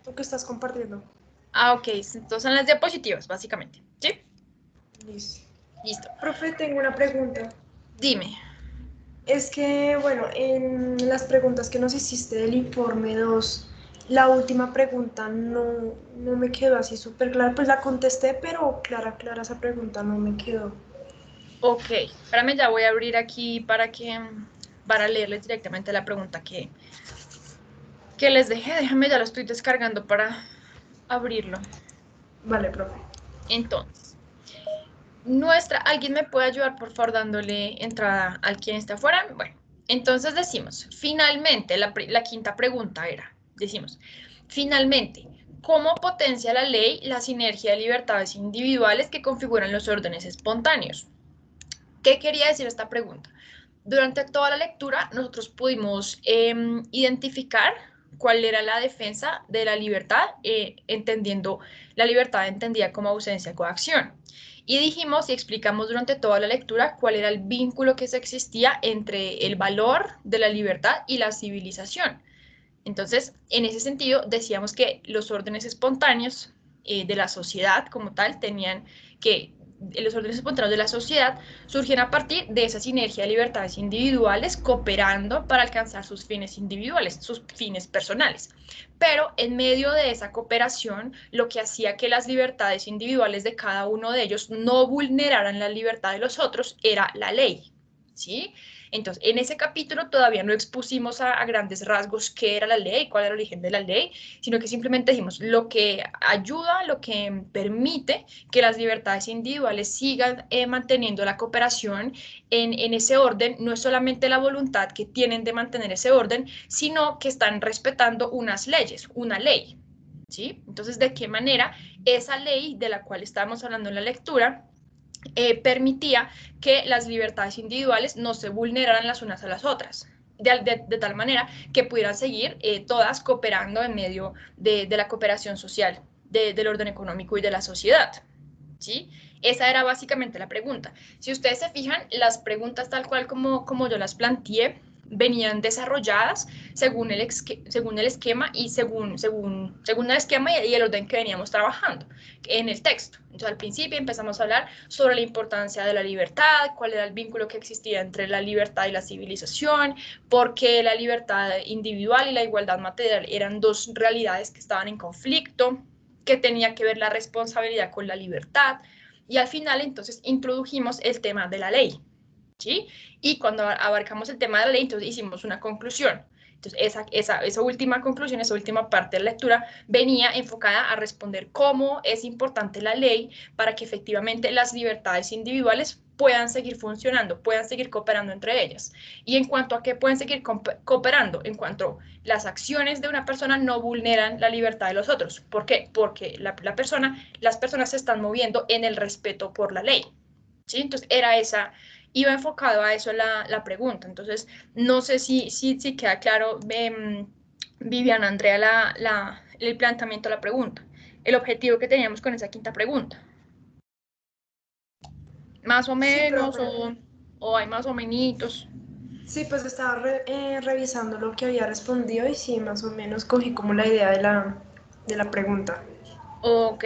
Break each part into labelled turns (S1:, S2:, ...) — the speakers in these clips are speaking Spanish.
S1: ¿Tú qué estás compartiendo?
S2: Ah, ok. Entonces son las diapositivas, básicamente. ¿Sí?
S1: Listo.
S2: Listo.
S1: Profe, tengo una pregunta.
S2: Dime.
S1: Es que, bueno, en las preguntas que nos hiciste del informe 2, la última pregunta no me quedó así súper clara. Pues la contesté, pero clara esa pregunta no me quedó.
S2: Ok. Espérame, ya voy a abrir aquí para leerles directamente la pregunta que les dejé. Déjame, ya lo estoy descargando para abrirlo.
S1: Vale, profe.
S2: Entonces, ¿alguien me puede ayudar, por favor, dándole entrada al quien está afuera? Bueno, entonces decimos, finalmente, la quinta pregunta decimos, finalmente, ¿cómo potencia la ley la sinergia de libertades individuales que configuran los órdenes espontáneos? ¿Qué quería decir esta pregunta? Durante toda la lectura, nosotros pudimos identificar cuál era la defensa de la libertad, entendiendo la libertad entendida como ausencia de coacción. Y dijimos y explicamos durante toda la lectura cuál era el vínculo que se existía entre el valor de la libertad y la civilización. Entonces, en ese sentido, decíamos que los órdenes espontáneos de la sociedad como tal tenían que los órdenes espontáneos de la sociedad surgen a partir de esa sinergia de libertades individuales cooperando para alcanzar sus fines individuales, sus fines personales. Pero en medio de esa cooperación, lo que hacía que las libertades individuales de cada uno de ellos no vulneraran la libertad de los otros era la ley. ¿Sí? Entonces, en ese capítulo todavía no expusimos a grandes rasgos qué era la ley, cuál era el origen de la ley, sino que simplemente dijimos lo que ayuda, lo que permite que las libertades individuales sigan manteniendo la cooperación en ese orden, no es solamente la voluntad que tienen de mantener ese orden, sino que están respetando unas leyes, una ley. ¿Sí? Entonces, ¿de qué manera esa ley de la cual estábamos hablando en la lectura permitía que las libertades individuales no se vulneraran las unas a las otras? De tal manera que pudieran seguir todas cooperando en medio de la cooperación social, del orden económico y de la sociedad. ¿Sí? Esa era básicamente la pregunta. Si ustedes se fijan, las preguntas tal cual como yo las planteé, venían desarrolladas según el esquema y según el esquema y el orden que veníamos trabajando en el texto. Entonces, al principio empezamos a hablar sobre la importancia de la libertad, cuál era el vínculo que existía entre la libertad y la civilización, por qué la libertad individual y la igualdad material eran dos realidades que estaban en conflicto, que tenía que ver la responsabilidad con la libertad, y al final entonces introdujimos el tema de la ley, ¿sí? Y cuando abarcamos el tema de la ley, entonces hicimos una conclusión. Entonces, esa última conclusión, esa última parte de la lectura venía enfocada a responder cómo es importante la ley para que efectivamente las libertades individuales puedan seguir funcionando, puedan seguir cooperando entre ellas. Y en cuanto a qué pueden seguir cooperando, en cuanto las acciones de una persona no vulneran la libertad de los otros. ¿Por qué? Porque las personas se están moviendo en el respeto por la ley. ¿Sí? Entonces, iba enfocado a eso la pregunta. Entonces, no sé si queda claro, Viviana, Andrea, el planteamiento de la pregunta, el objetivo que teníamos con esa quinta pregunta. Más o
S1: Sí,
S2: menos,
S1: profe.
S2: o hay más o menos.
S1: Sí, pues estaba revisando lo que había respondido y sí, más o menos cogí como la idea de la pregunta.
S2: Ok,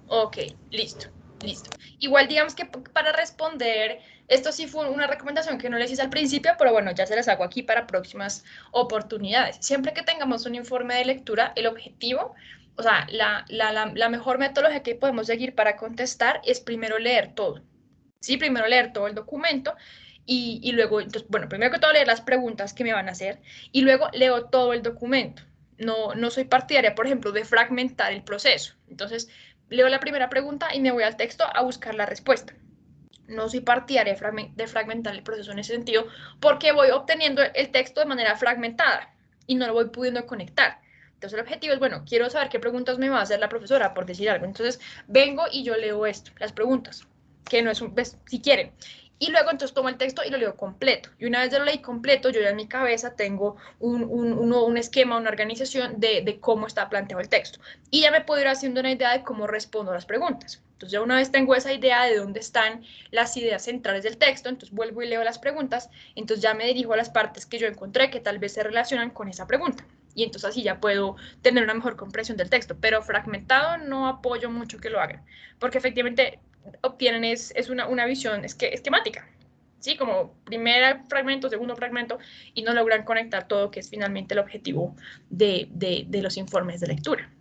S2: ok, listo, listo. Igual digamos que para responder, esto sí fue una recomendación que no les hice al principio, pero bueno, ya se las hago aquí para próximas oportunidades. Siempre que tengamos un informe de lectura, el objetivo, o sea, la mejor metodología que podemos seguir para contestar es primero leer todo. Sí, primero leer todo el documento y luego, entonces, bueno, primero que todo leer las preguntas que me van a hacer y luego leo todo el documento. No soy partidaria, por ejemplo, de fragmentar el proceso. Entonces, leo la primera pregunta y me voy al texto a buscar la respuesta. No soy partidaria de fragmentar el proceso en ese sentido porque voy obteniendo el texto de manera fragmentada y no lo voy pudiendo conectar. Entonces, el objetivo es, bueno, quiero saber qué preguntas me va a hacer la profesora, por decir algo. Entonces, vengo y yo leo esto, las preguntas, que no es un, pues, si quieren. Y luego entonces tomo el texto y lo leo completo. Y una vez ya lo leí completo, yo ya en mi cabeza tengo un esquema, una organización de cómo está planteado el texto. Y ya me puedo ir haciendo una idea de cómo respondo a las preguntas. Entonces ya una vez tengo esa idea de dónde están las ideas centrales del texto, entonces vuelvo y leo las preguntas, entonces ya me dirijo a las partes que yo encontré que tal vez se relacionan con esa pregunta. y entonces así ya puedo tener una mejor comprensión del texto, pero fragmentado no apoyo mucho que lo hagan, porque efectivamente obtienen es una visión esquemática, ¿sí? Como primer fragmento, segundo fragmento, y no logran conectar todo, que es finalmente el objetivo de los informes de lectura.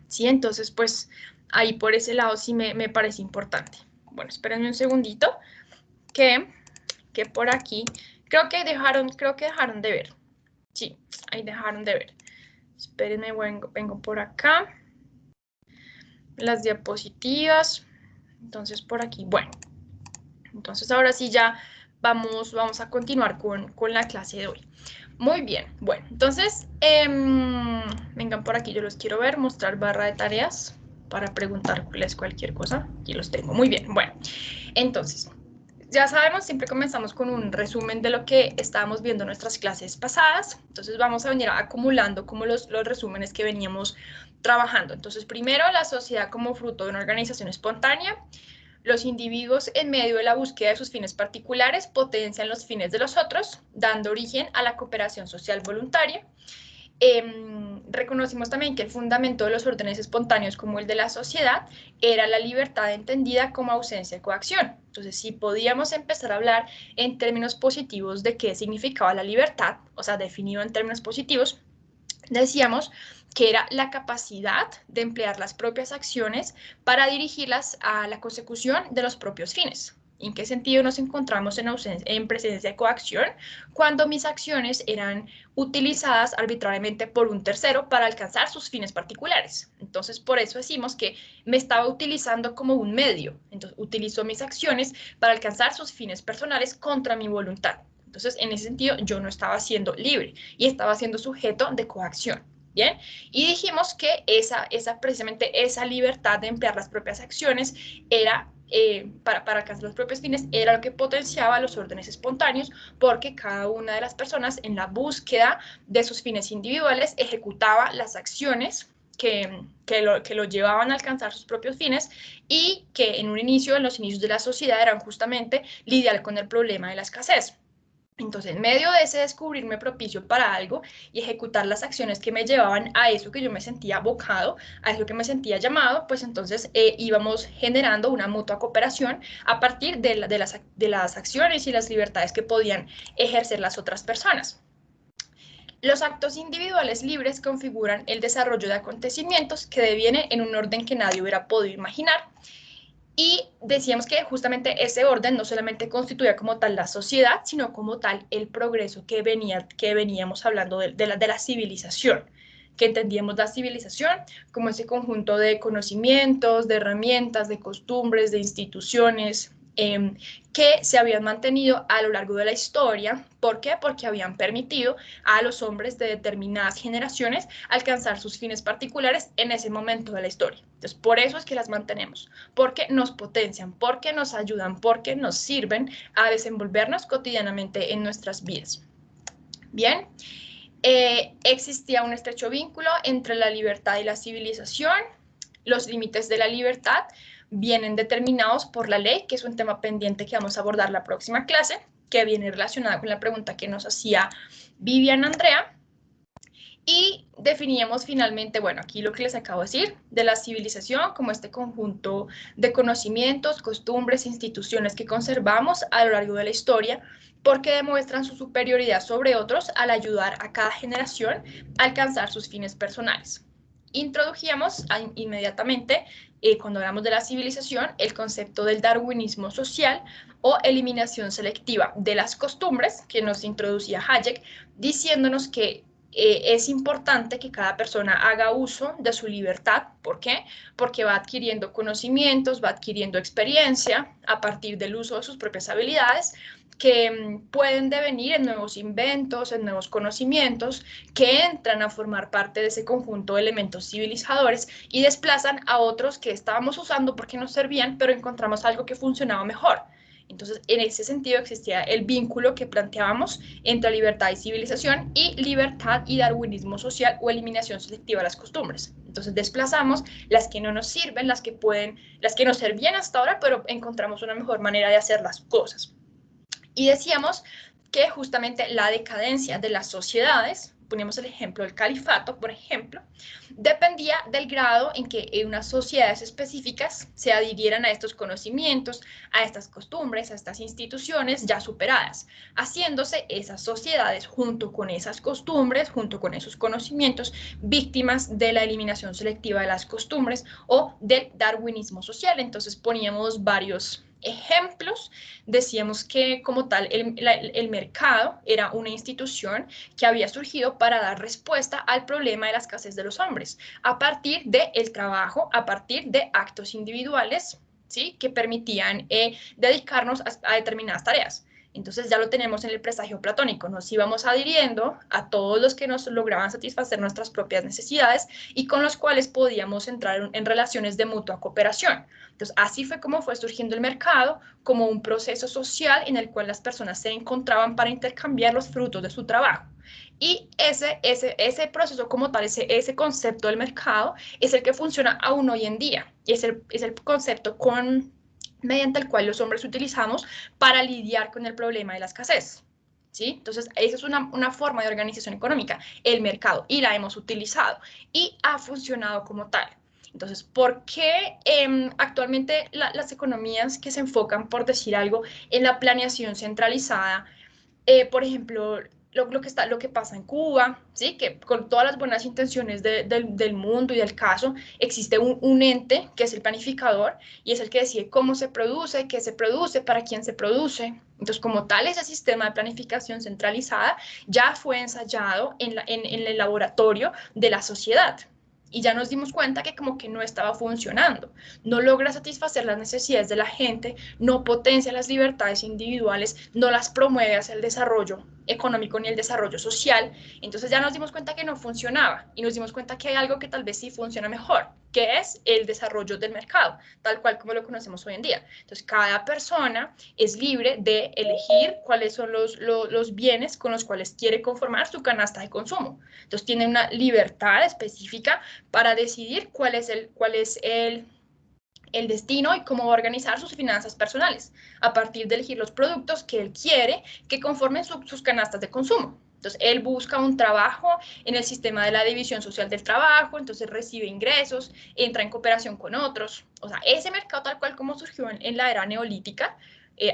S2: ¿Sí? Entonces, pues, ahí por ese lado sí me parece importante. Bueno, espérenme un segundito, que por aquí, creo que dejaron de ver. Sí, ahí dejaron de ver. Espérenme, vengo por acá. Las diapositivas. Entonces, por aquí, bueno. Entonces, ahora sí ya vamos a continuar con la clase de hoy. Muy bien, bueno, entonces, vengan por aquí, yo los quiero ver, mostrar barra de tareas para preguntarles cualquier cosa. Aquí los tengo, muy bien, bueno. Entonces, ya sabemos, siempre comenzamos con un resumen de lo que estábamos viendo en nuestras clases pasadas. Entonces, vamos a venir acumulando como los resúmenes que veníamos trabajando. Entonces, primero, la sociedad como fruto de una organización espontánea. Los individuos, en medio de la búsqueda de sus fines particulares, potencian los fines de los otros, dando origen a la cooperación social voluntaria. Reconocimos también que el fundamento de los órdenes espontáneos, como el de la sociedad, era la libertad entendida como ausencia de coacción. Entonces, si podíamos empezar a hablar en términos positivos de qué significaba la libertad, o sea, definido en términos positivos, decíamos que era la capacidad de emplear las propias acciones para dirigirlas a la consecución de los propios fines. ¿En qué sentido nos encontramos en presencia de coacción? Cuando mis acciones eran utilizadas arbitrariamente por un tercero para alcanzar sus fines particulares. Entonces, por eso decimos que me estaba utilizando como un medio. Entonces, utilizo mis acciones para alcanzar sus fines personales contra mi voluntad. Entonces, en ese sentido, yo no estaba siendo libre y estaba siendo sujeto de coacción. ¿Bien? Y dijimos que precisamente esa libertad de emplear las propias acciones era, para alcanzar los propios fines, era lo que potenciaba los órdenes espontáneos, porque cada una de las personas en la búsqueda de sus fines individuales ejecutaba las acciones que lo llevaban a alcanzar sus propios fines y que en los inicios de la sociedad eran justamente lidiar con el problema de la escasez. Entonces, en medio de ese descubrirme propicio para algo y ejecutar las acciones que me llevaban a eso que yo me sentía abocado, a eso que me sentía llamado, pues entonces íbamos generando una mutua cooperación a partir de las acciones y las libertades que podían ejercer las otras personas. Los actos individuales libres configuran el desarrollo de acontecimientos que deviene en un orden que nadie hubiera podido imaginar. Y decíamos que justamente ese orden no solamente constituía como tal la sociedad, sino como tal el progreso que veníamos hablando de la civilización, que entendíamos la civilización como ese conjunto de conocimientos, de herramientas, de costumbres, de instituciones, que se habían mantenido a lo largo de la historia. ¿Por qué? Porque habían permitido a los hombres de determinadas generaciones alcanzar sus fines particulares en ese momento de la historia. Entonces, por eso es que las mantenemos, porque nos potencian, porque nos ayudan, porque nos sirven a desenvolvernos cotidianamente en nuestras vidas. Bien, existía un estrecho vínculo entre la libertad y la civilización. Los límites de la libertad vienen determinados por la ley, que es un tema pendiente que vamos a abordar la próxima clase, que viene relacionada con la pregunta que nos hacía Vivian Andrea. Y definíamos finalmente, bueno, aquí lo que les acabo de decir, de la civilización como este conjunto de conocimientos, costumbres, instituciones que conservamos a lo largo de la historia, porque demuestran su superioridad sobre otros al ayudar a cada generación a alcanzar sus fines personales. Introdujimos inmediatamente, cuando hablamos de la civilización, el concepto del darwinismo social o eliminación selectiva de las costumbres, que nos introducía Hayek, diciéndonos que es importante que cada persona haga uso de su libertad. ¿Por qué? Porque va adquiriendo conocimientos, va adquiriendo experiencia a partir del uso de sus propias habilidades, que pueden devenir en nuevos inventos, en nuevos conocimientos, que entran a formar parte de ese conjunto de elementos civilizadores y desplazan a otros que estábamos usando porque nos servían, pero encontramos algo que funcionaba mejor. Entonces, en ese sentido existía el vínculo que planteábamos entre libertad y civilización y libertad y darwinismo social o eliminación selectiva de las costumbres. Entonces, desplazamos las que no nos sirven, las que nos servían hasta ahora, pero encontramos una mejor manera de hacer las cosas. Y decíamos que justamente la decadencia de las sociedades ponemos el ejemplo del califato, por ejemplo, dependía del grado en que unas sociedades específicas se adhirieran a estos conocimientos, a estas costumbres, a estas instituciones ya superadas, haciéndose esas sociedades junto con esas costumbres, junto con esos conocimientos, víctimas de la eliminación selectiva de las costumbres o del darwinismo social. Entonces poníamos varios ejemplos, decíamos que como tal el mercado era una institución que había surgido para dar respuesta al problema de la escasez de los hombres, a partir del trabajo, a partir de actos individuales, ¿sí? Que permitían dedicarnos a determinadas tareas. Entonces ya lo tenemos en el presagio platónico, nos íbamos adhiriendo a todos los que nos lograban satisfacer nuestras propias necesidades y con los cuales podíamos entrar en relaciones de mutua cooperación. Entonces así fue como fue surgiendo el mercado, como un proceso social en el cual las personas se encontraban para intercambiar los frutos de su trabajo. Y ese proceso como tal, ese concepto del mercado, es el que funciona aún hoy en día. Y es el concepto mediante el cual los hombres utilizamos para lidiar con el problema de la escasez. ¿Sí? Entonces, esa es una forma de organización económica, el mercado, y la hemos utilizado y ha funcionado como tal. Entonces, ¿por qué actualmente las economías que se enfocan, por decir algo, en la planeación centralizada, por ejemplo, lo que pasa en Cuba, ¿sí? Que con todas las buenas intenciones del mundo y del caso, existe un ente que es el planificador y es el que decide cómo se produce, qué se produce, para quién se produce? Entonces, como tal, ese sistema de planificación centralizada ya fue ensayado en el laboratorio de la sociedad. Y ya nos dimos cuenta que como que no estaba funcionando, no logra satisfacer las necesidades de la gente, no potencia las libertades individuales, no las promueve hacia el desarrollo económico ni el desarrollo social. Entonces ya nos dimos cuenta que no funcionaba y nos dimos cuenta que hay algo que tal vez sí funciona mejor, que es el desarrollo del mercado, tal cual como lo conocemos hoy en día. Entonces cada persona es libre de elegir cuáles son los bienes con los cuales quiere conformar su canasta de consumo. Entonces tiene una libertad específica para decidir cuál es el destino y cómo va a organizar sus finanzas personales, a partir de elegir los productos que él quiere que conformen sus canastas de consumo. Entonces, él busca un trabajo en el sistema de la división social del trabajo, entonces recibe ingresos, entra en cooperación con otros. O sea, ese mercado tal cual como surgió en la era neolítica,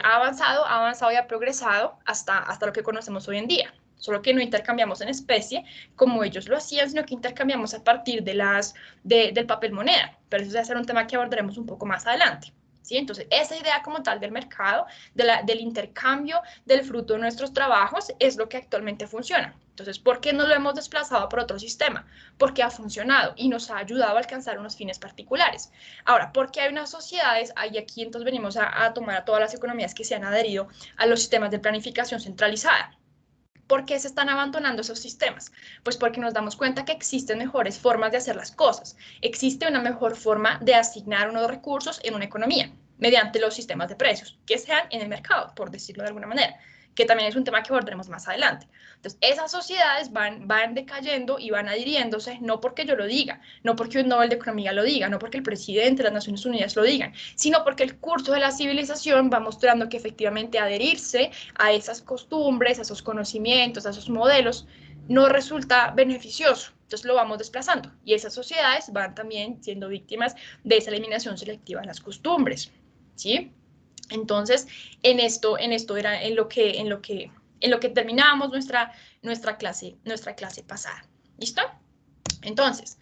S2: ha avanzado y ha progresado hasta lo que conocemos hoy en día. Solo que no intercambiamos en especie como ellos lo hacían, sino que intercambiamos a partir del papel moneda. Pero eso va a ser un tema que abordaremos un poco más adelante. ¿Sí? Entonces, esa idea como tal del mercado, del intercambio del fruto de nuestros trabajos, es lo que actualmente funciona. Entonces, ¿por qué no lo hemos desplazado por otro sistema? Porque ha funcionado y nos ha ayudado a alcanzar unos fines particulares. Ahora, ¿por qué hay unas sociedades? Ahí aquí entonces venimos a tomar a todas las economías que se han adherido a los sistemas de planificación centralizada. ¿Por qué se están abandonando esos sistemas? Pues porque nos damos cuenta que existen mejores formas de hacer las cosas. Existe una mejor forma de asignar unos recursos en una economía mediante los sistemas de precios que sean en el mercado, por decirlo de alguna manera, que también es un tema que abordaremos más adelante. Entonces, esas sociedades van decayendo y van adhiriéndose, no porque yo lo diga, no porque un Nobel de Economía lo diga, no porque el presidente de las Naciones Unidas lo diga, sino porque el curso de la civilización va mostrando que efectivamente adherirse a esas costumbres, a esos conocimientos, a esos modelos, no resulta beneficioso. Entonces lo vamos desplazando y esas sociedades van también siendo víctimas de esa eliminación selectiva de las costumbres, ¿sí? Entonces, en esto era en lo que terminábamos nuestra clase pasada. ¿Listo? Entonces,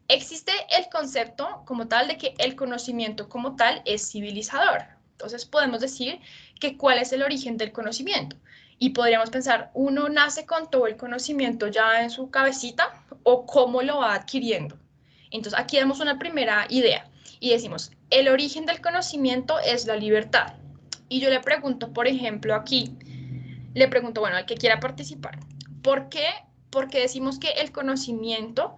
S2: existe el concepto como tal de que el conocimiento como tal es civilizador. Entonces, podemos decir que cuál es el origen del conocimiento. Y podríamos pensar, ¿uno nace con todo el conocimiento ya en su cabecita o cómo lo va adquiriendo? Entonces, aquí damos una primera idea y decimos, el origen del conocimiento es la libertad. Y yo le pregunto, por ejemplo, aquí, le pregunto, bueno, al que quiera participar, ¿por qué? Porque decimos que el conocimiento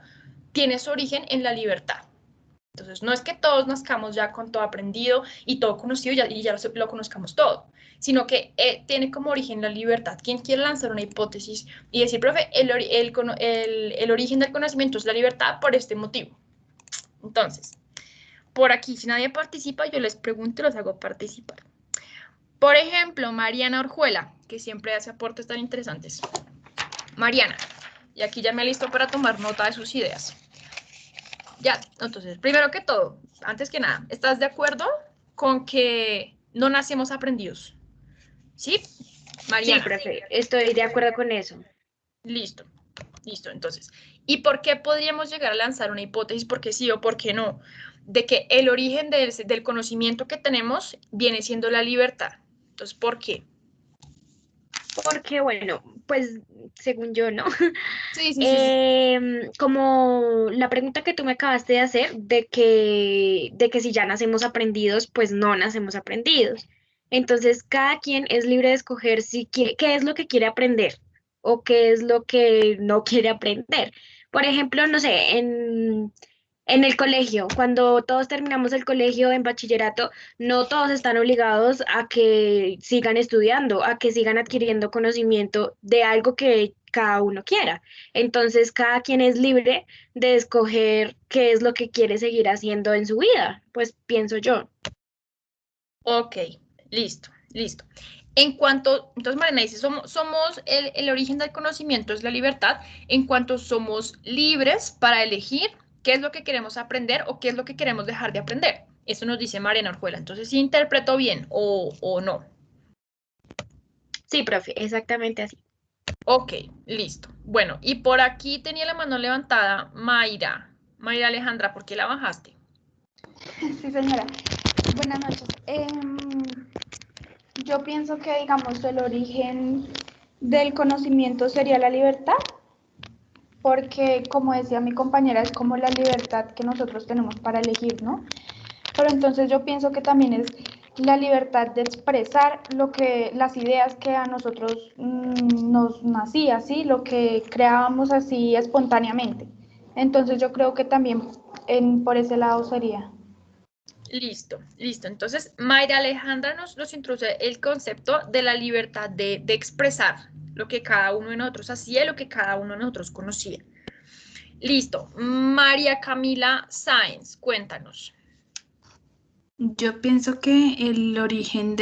S2: tiene su origen en la libertad. Entonces, no es que todos nazcamos ya con todo aprendido y todo conocido y ya lo conozcamos todo, sino que tiene como origen la libertad. ¿Quién quiere lanzar una hipótesis y decir, profe, el origen del conocimiento es la libertad por este motivo? Entonces, por aquí, si nadie participa, yo les pregunto y los hago participar. Por ejemplo, Mariana Orjuela, que siempre hace aportes tan interesantes. Mariana, Y aquí ya me listo para tomar nota de sus ideas. Ya, entonces, primero que todo, antes que nada, ¿estás de acuerdo con que no nacemos aprendidos? ¿Sí?
S3: Sí,
S2: Mariana.
S3: profe, estoy de acuerdo con eso.
S2: Listo, listo, entonces. ¿Y por qué podríamos llegar a lanzar una hipótesis, por qué sí o por qué no, de que el origen del conocimiento que tenemos viene siendo la libertad? Entonces, ¿por qué?
S3: Porque, bueno, pues según yo, ¿no?
S2: Sí, sí, sí, sí.
S3: Como la pregunta que tú me acabaste de hacer, de que si ya nacemos aprendidos, pues no nacemos aprendidos. Entonces, cada quien es libre de escoger si quiere, qué es lo que quiere aprender o qué es lo que no quiere aprender. Por ejemplo, no sé, en el colegio, cuando todos terminamos el colegio en bachillerato, no todos están obligados a que sigan estudiando, a que sigan adquiriendo conocimiento de algo que cada uno quiera. Entonces, cada quien es libre de escoger qué es lo que quiere seguir haciendo en su vida, pues pienso yo.
S2: Ok, listo, listo. En cuanto, entonces Mariana dice, somos el origen del conocimiento es la libertad, en cuanto somos libres para elegir qué es lo que queremos aprender o qué es lo que queremos dejar de aprender. Eso nos dice Mariana Orjuela. Entonces, ¿sí interpreto bien o no?
S3: Sí, profe, exactamente así.
S2: Ok, listo. Bueno, y por aquí tenía la mano levantada Mayra. Mayra Alejandra, ¿por qué la bajaste?
S4: Sí, señora. Buenas noches. Yo pienso que, digamos, el origen del conocimiento sería la libertad, porque, como decía mi compañera, es como la libertad que nosotros tenemos para elegir, ¿no? Pero entonces yo pienso que también es la libertad de expresar las ideas que a nosotros nos nacía, ¿sí? Lo que creábamos así espontáneamente. Entonces yo creo que también por ese lado sería.
S2: Listo, listo. Entonces, Mayra Alejandra nos introduce el concepto de la libertad de expresar lo que cada uno de nosotros hacía y lo que cada uno de nosotros conocía. Listo. María Camila Sáenz, cuéntanos.
S5: Yo pienso que el origen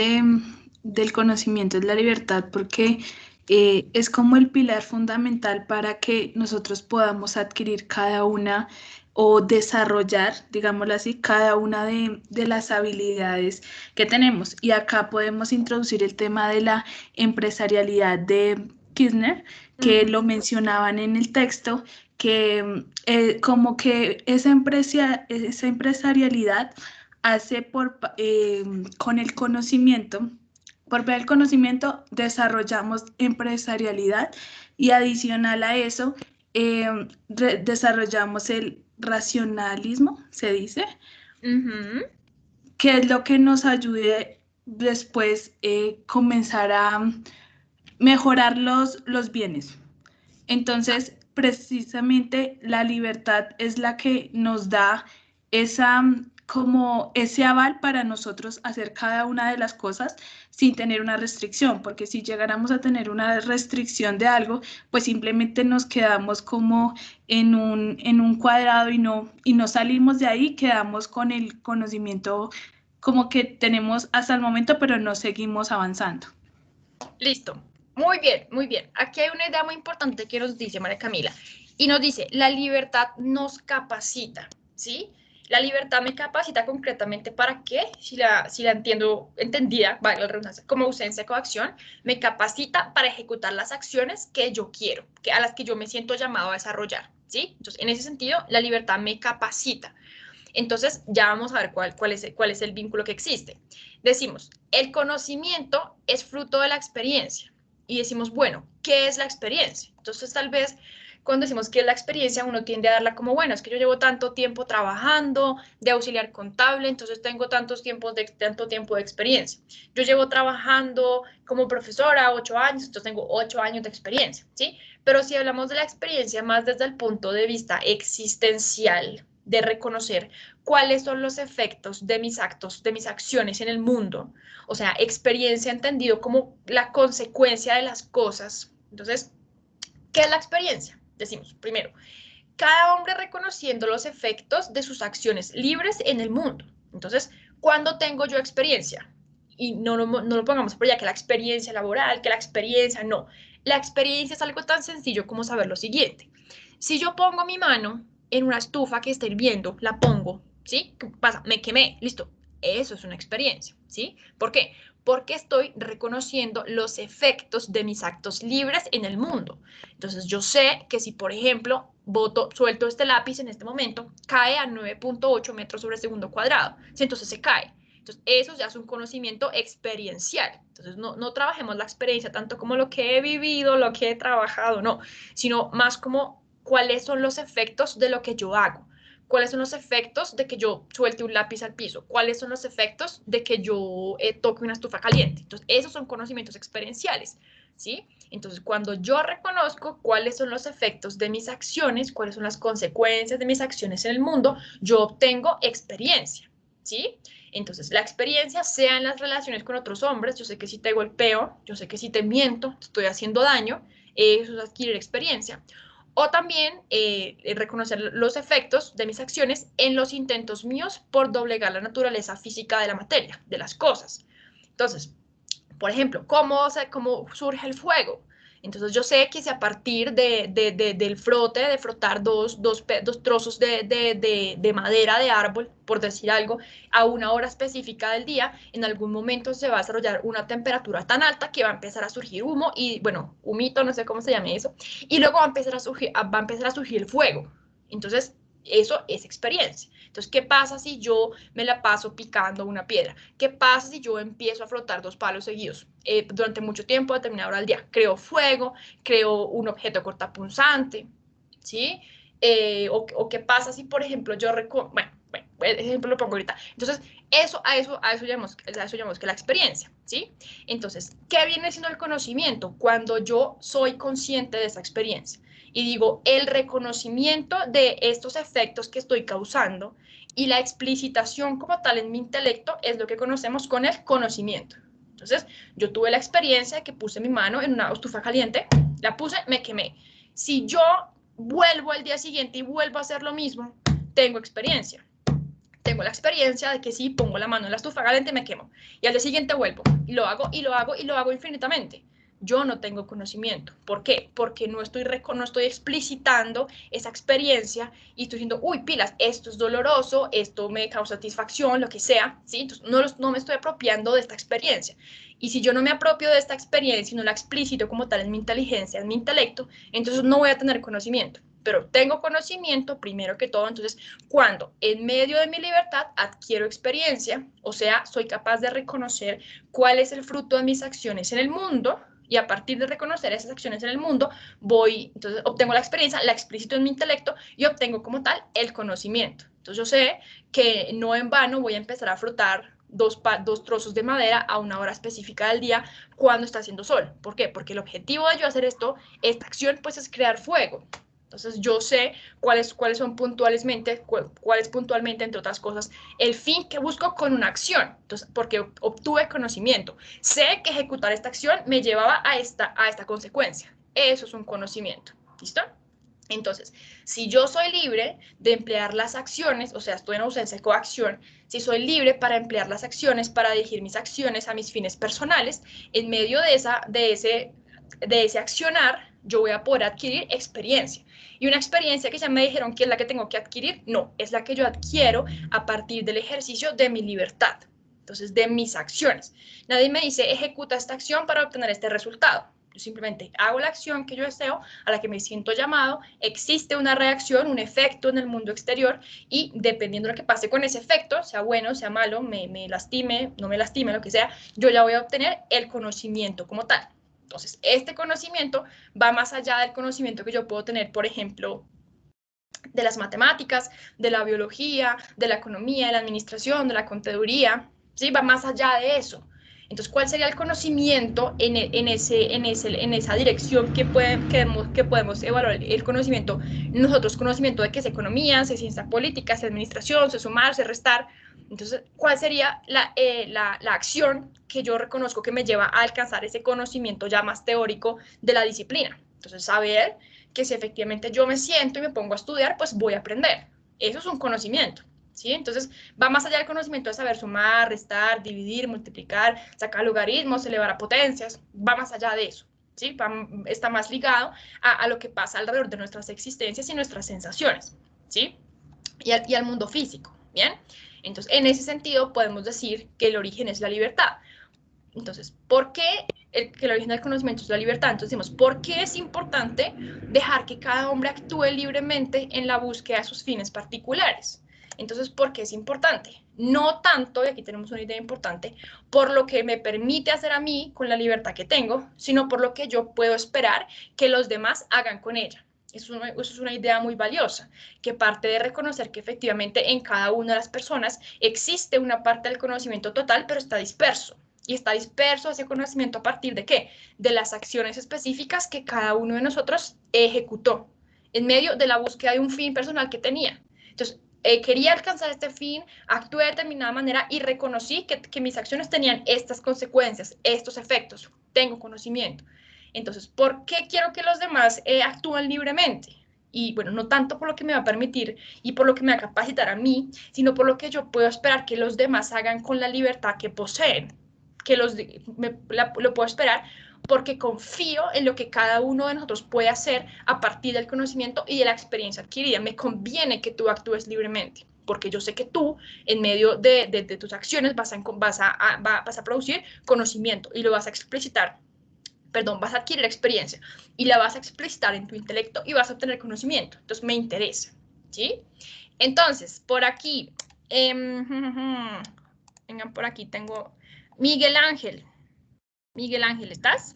S5: del conocimiento es la libertad porque es como el pilar fundamental para que nosotros podamos adquirir cada una o desarrollar, digámoslo así, cada una de las habilidades que tenemos. Y acá podemos introducir el tema de la empresarialidad de Kirchner, que lo mencionaban en el texto, que como que esa empresarialidad hace con el conocimiento, por ver el conocimiento, desarrollamos empresarialidad y adicional a eso, desarrollamos el racionalismo, se dice, que es lo que nos ayude después comenzar a mejorar los bienes. Entonces, precisamente la libertad es la que nos da esa, como ese aval para nosotros hacer cada una de las cosas sin tener una restricción, porque si llegáramos a tener una restricción de algo, pues simplemente nos quedamos como en un cuadrado y no salimos de ahí, quedamos con el conocimiento como que tenemos hasta el momento, pero no seguimos avanzando.
S2: Listo. Muy bien, muy bien. Aquí hay una idea muy importante que nos dice María Camila. Y nos dice, la libertad nos capacita, ¿sí? La libertad me capacita concretamente para qué, si la entendida, vale, la redundancia, como ausencia de coacción, me capacita para ejecutar las acciones que yo quiero, a las que yo me siento llamado a desarrollar, ¿sí? Entonces, en ese sentido, la libertad me capacita. Entonces, ya vamos a ver cuál es el vínculo que existe. Decimos, el conocimiento es fruto de la experiencia. Y decimos, bueno, ¿qué es la experiencia? Entonces, tal vez cuando decimos qué es la experiencia, uno tiende a darla como, bueno, es que yo llevo tanto tiempo trabajando de auxiliar contable, entonces tengo tanto tiempo de experiencia. Yo llevo trabajando como profesora 8 años, entonces tengo 8 años de experiencia, ¿sí? Pero si hablamos de la experiencia más desde el punto de vista existencial, de reconocer cuáles son los efectos de mis actos, de mis acciones en el mundo. O sea, experiencia entendido como la consecuencia de las cosas. Entonces, ¿qué es la experiencia? Decimos, primero, cada hombre reconociendo los efectos de sus acciones libres en el mundo. Entonces, ¿cuándo tengo yo experiencia? Y no lo pongamos por ya que la experiencia laboral, que la experiencia, no. La experiencia es algo tan sencillo como saber lo siguiente. Si yo pongo mi mano en una estufa que está hirviendo, la pongo, ¿sí? ¿Qué pasa? Me quemé, listo. Eso es una experiencia, ¿sí? ¿Por qué? Porque estoy reconociendo los efectos de mis actos libres en el mundo. Entonces, yo sé que si, por ejemplo, suelto este lápiz en este momento, cae a 9.8 metros sobre segundo cuadrado. ¿Sí? Entonces se cae. Entonces, eso ya es un conocimiento experiencial. Entonces, no trabajemos la experiencia tanto como lo que he vivido, lo que he trabajado, no, sino más como cuáles son los efectos de lo que yo hago. ¿Cuáles son los efectos de que yo suelte un lápiz al piso? ¿Cuáles son los efectos de que yo toque una estufa caliente? Entonces, esos son conocimientos experienciales, ¿sí? Entonces, cuando yo reconozco cuáles son los efectos de mis acciones, cuáles son las consecuencias de mis acciones en el mundo, yo obtengo experiencia, ¿sí? Entonces, la experiencia sea en las relaciones con otros hombres, yo sé que si te golpeo, yo sé que si te miento, te estoy haciendo daño, eso es adquirir experiencia. O también reconocer los efectos de mis acciones en los intentos míos por doblegar la naturaleza física de la materia, de las cosas. Entonces, por ejemplo, ¿cómo surge el fuego? Entonces yo sé que si a partir del frote, de frotar dos trozos de madera de árbol, por decir algo, a una hora específica del día, en algún momento se va a desarrollar una temperatura tan alta que va a empezar a surgir humo y, bueno, humito, no sé cómo se llame eso, y luego va a empezar a surgir el fuego. Entonces, eso es experiencia. Entonces, ¿qué pasa si yo me la paso picando una piedra? ¿Qué pasa si yo empiezo a frotar 2 palos seguidos durante mucho tiempo, a determinada hora del día? Creo fuego, creo un objeto cortapunzante, ¿sí? O qué pasa si, por ejemplo, bueno, el ejemplo lo pongo ahorita. Entonces, a eso llamamos que la experiencia, ¿sí? Entonces, ¿qué viene siendo el conocimiento? Cuando yo soy consciente de esa experiencia y digo, el reconocimiento de estos efectos que estoy causando y la explicitación como tal en mi intelecto es lo que conocemos con el conocimiento. Entonces, yo tuve la experiencia de que puse mi mano en una estufa caliente, la puse, me quemé. Si yo vuelvo al día siguiente y vuelvo a hacer lo mismo, tengo experiencia. Tengo la experiencia de que si pongo la mano en la estufa caliente me quemo. Y al día siguiente vuelvo y lo hago y lo hago y lo hago infinitamente. Yo no tengo conocimiento. ¿Por qué? Porque no estoy explicitando esa experiencia y estoy diciendo, uy, pilas, esto es doloroso, esto me causa satisfacción, lo que sea, ¿sí? Entonces no me estoy apropiando de esta experiencia. Y si yo no me apropio de esta experiencia y no la explicito como tal en mi inteligencia, en mi intelecto, entonces no voy a tener conocimiento. Pero tengo conocimiento primero que todo, entonces cuando en medio de mi libertad adquiero experiencia, o sea, soy capaz de reconocer cuál es el fruto de mis acciones en el mundo, y a partir de reconocer esas acciones en el mundo, entonces obtengo la experiencia, la explicito en mi intelecto y obtengo como tal el conocimiento. Entonces yo sé que no en vano voy a empezar a frotar dos trozos de madera a una hora específica del día cuando está haciendo sol. ¿Por qué? Porque el objetivo de yo hacer esta acción, pues es crear fuego. Entonces yo sé cuáles son puntualmente, entre otras cosas, el fin que busco con una acción. Entonces, porque obtuve conocimiento. Sé que ejecutar esta acción me llevaba a esta consecuencia. Eso es un conocimiento. ¿Listo? Entonces, si yo soy libre de emplear las acciones, o sea, estoy en ausencia de coacción, si soy libre para emplear las acciones, para dirigir mis acciones a mis fines personales, en medio de ese accionar, yo voy a poder adquirir experiencia. Y una experiencia que ya me dijeron que es la que tengo que adquirir, no, es la que yo adquiero a partir del ejercicio de mi libertad. Entonces, de mis acciones. Nadie me dice, ejecuta esta acción para obtener este resultado. Yo simplemente hago la acción que yo deseo, a la que me siento llamado, existe una reacción, un efecto en el mundo exterior y dependiendo de lo que pase con ese efecto, sea bueno, sea malo, me lastime, no me lastime, lo que sea, yo ya voy a obtener el conocimiento como tal. Entonces, este conocimiento va más allá del conocimiento que yo puedo tener, por ejemplo, de las matemáticas, de la biología, de la economía, de la administración, de la contaduría, ¿sí? Va más allá de eso. Entonces, ¿cuál sería el conocimiento en esa dirección que podemos evaluar el conocimiento? Nosotros, conocimiento de qué es economía, si es ciencia política, si es administración, si es sumar, si es restar. Entonces, ¿cuál sería la acción que yo reconozco que me lleva a alcanzar ese conocimiento ya más teórico de la disciplina? Entonces, saber que si efectivamente yo me siento y me pongo a estudiar, pues voy a aprender. Eso es un conocimiento. ¿Sí? Entonces, va más allá del conocimiento de saber sumar, restar, dividir, multiplicar, sacar logaritmos, elevar a potencias, va más allá de eso. ¿sí? Está más ligado a lo que pasa alrededor de nuestras existencias y nuestras sensaciones, ¿sí? Y al mundo físico, ¿bien? Entonces, en ese sentido, podemos decir que el origen es la libertad. Entonces, ¿por qué que el origen del conocimiento es la libertad? Entonces decimos, ¿por qué es importante dejar que cada hombre actúe libremente en la búsqueda de sus fines particulares? Entonces, ¿por qué es importante? No tanto, y aquí tenemos una idea importante, por lo que me permite hacer a mí con la libertad que tengo, sino por lo que yo puedo esperar que los demás hagan con ella. Eso es una idea muy valiosa, que parte de reconocer que efectivamente en cada una de las personas existe una parte del conocimiento total, pero está disperso. Y está disperso ese conocimiento a partir de ¿qué? De las acciones específicas que cada uno de nosotros ejecutó en medio de la búsqueda de un fin personal que tenía. Entonces, quería alcanzar este fin, actué de determinada manera y reconocí que mis acciones tenían estas consecuencias, estos efectos. Tengo conocimiento. Entonces, ¿por qué quiero que los demás actúen libremente? Y bueno, no tanto por lo que me va a permitir y por lo que me va a capacitar a mí, sino por lo que yo puedo esperar que los demás hagan con la libertad que poseen, que lo puedo esperar porque confío en lo que cada uno de nosotros puede hacer a partir del conocimiento y de la experiencia adquirida. Me conviene que tú actúes libremente, porque yo sé que tú, en medio de tus acciones, vas a producir conocimiento y lo vas a explicitar. Perdón, vas a adquirir experiencia y la vas a explicitar en tu intelecto y vas a obtener conocimiento. Entonces, me interesa, ¿sí? Entonces, por aquí, vengan por aquí, tengo Miguel Ángel. Miguel Ángel, ¿estás?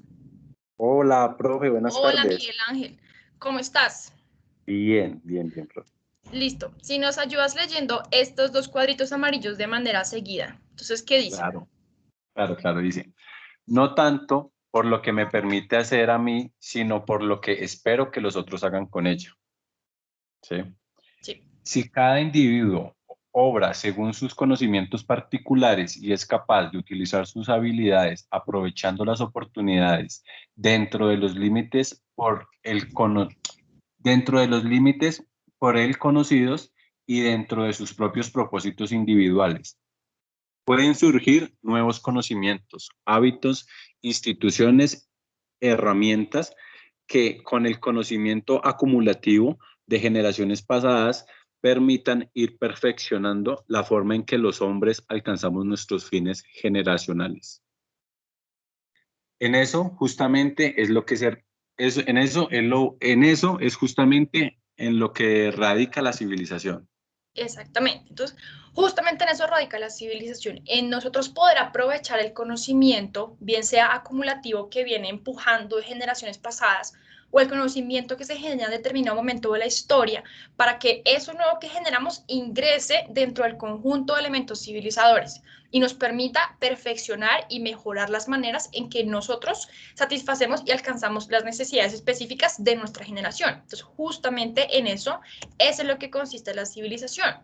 S6: Hola, profe, buenas
S2: Hola,
S6: tardes.
S2: Miguel Ángel, ¿cómo estás?
S6: Bien, profe.
S2: Listo. Si nos ayudas leyendo estos dos cuadritos amarillos de manera seguida. Entonces, ¿qué dice?
S6: Claro, dice, no tanto por lo que me permite hacer a mí, sino por lo que espero que los otros hagan con ello. ¿Sí?
S2: Sí.
S6: Si cada individuo obra según sus conocimientos particulares y es capaz de utilizar sus habilidades aprovechando las oportunidades dentro de los límites por él conocidos y dentro de sus propios propósitos individuales, pueden surgir nuevos conocimientos, hábitos, instituciones, herramientas que con el conocimiento acumulativo de generaciones pasadas permitan ir perfeccionando la forma en que los hombres alcanzamos nuestros fines generacionales. En eso justamente es lo que en eso es justamente en lo que radica la civilización.
S2: Exactamente. Entonces, justamente en eso radica la civilización, en nosotros poder aprovechar el conocimiento, bien sea acumulativo que viene empujando de generaciones pasadas, o el conocimiento que se genera en determinado momento de la historia, para que eso nuevo que generamos ingrese dentro del conjunto de elementos civilizadores y nos permita perfeccionar y mejorar las maneras en que nosotros satisfacemos y alcanzamos las necesidades específicas de nuestra generación. Entonces, justamente en eso es lo que consiste la civilización.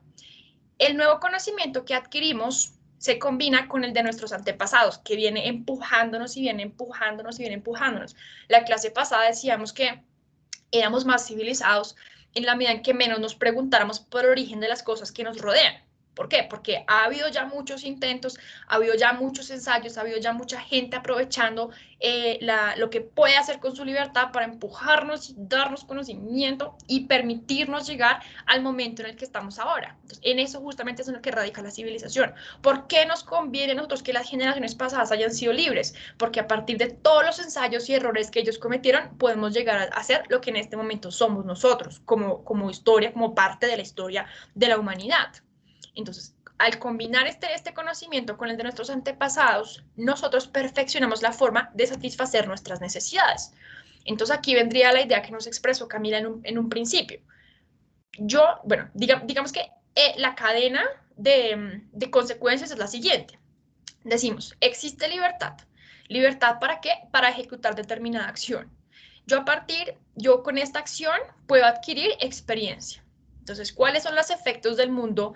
S2: El nuevo conocimiento que adquirimos se combina con el de nuestros antepasados, que viene empujándonos y viene empujándonos y viene empujándonos. La clase pasada decíamos que éramos más civilizados en la medida en que menos nos preguntáramos por el origen de las cosas que nos rodean. ¿Por qué? Porque ha habido ya muchos intentos, ha habido ya muchos ensayos, ha habido ya mucha gente aprovechando lo que puede hacer con su libertad para empujarnos y darnos conocimiento y permitirnos llegar al momento en el que estamos ahora. Entonces, en eso justamente es en lo que radica la civilización. ¿Por qué nos conviene a nosotros que las generaciones pasadas hayan sido libres? Porque a partir de todos los ensayos y errores que ellos cometieron, podemos llegar a hacer lo que en este momento somos nosotros, como historia, como parte de la historia de la humanidad. Entonces, al combinar este conocimiento con el de nuestros antepasados, nosotros perfeccionamos la forma de satisfacer nuestras necesidades. Entonces, aquí vendría la idea que nos expresó Camila en un principio. Digamos que la cadena de consecuencias es la siguiente. Decimos, existe libertad. ¿Libertad para qué? Para ejecutar determinada acción. Yo con esta acción puedo adquirir experiencia. Entonces, ¿cuáles son los efectos del mundo?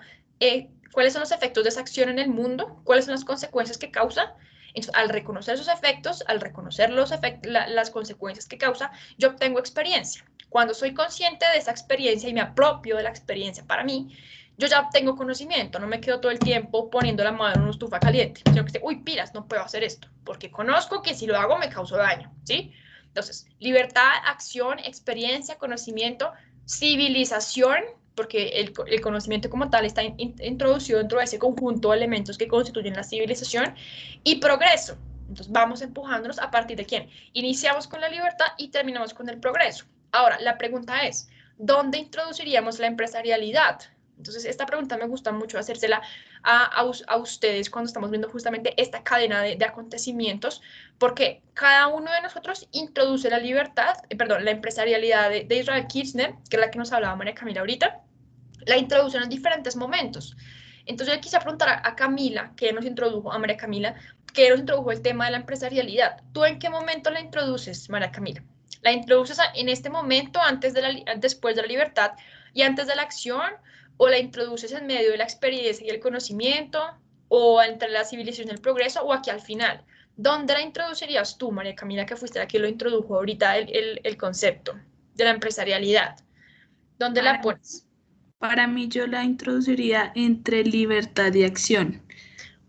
S2: ¿Cuáles son los efectos de esa acción en el mundo? ¿Cuáles son las consecuencias que causa? Entonces, al reconocer esos efectos, al reconocer las consecuencias que causa, yo obtengo experiencia. Cuando soy consciente de esa experiencia y me apropio de la experiencia para mí, yo ya tengo conocimiento, no me quedo todo el tiempo poniendo la mano en una estufa caliente, sino que uy, pilas, no puedo hacer esto, porque conozco que si lo hago me causo daño, ¿sí? Entonces, libertad, acción, experiencia, conocimiento, civilización, porque el conocimiento como tal está introducido dentro de ese conjunto de elementos que constituyen la civilización, y progreso. Entonces, vamos empujándonos a partir de quién. Iniciamos con la libertad y terminamos con el progreso. Ahora, la pregunta es, ¿dónde introduciríamos la empresarialidad? Entonces, esta pregunta me gusta mucho hacérsela a ustedes cuando estamos viendo justamente esta cadena de acontecimientos, porque cada uno de nosotros introduce la libertad, la empresarialidad de Israel Kirchner, que es la que nos hablaba María Camila ahorita, la introduce en diferentes momentos. Entonces, yo quise preguntar a Camila, que nos introdujo, a María Camila, que nos introdujo el tema de la empresarialidad. ¿Tú en qué momento la introduces, María Camila? ¿La introduces en este momento, después de la libertad y antes de la acción? ¿O la introduces en medio de la experiencia y el conocimiento? ¿O entre la civilización y el progreso? ¿O aquí al final? ¿Dónde la introducirías tú, María Camila, que fuiste la que lo introdujo ahorita el concepto de la empresarialidad? ¿Dónde la pones?
S5: Para mí yo la introduciría entre libertad y acción.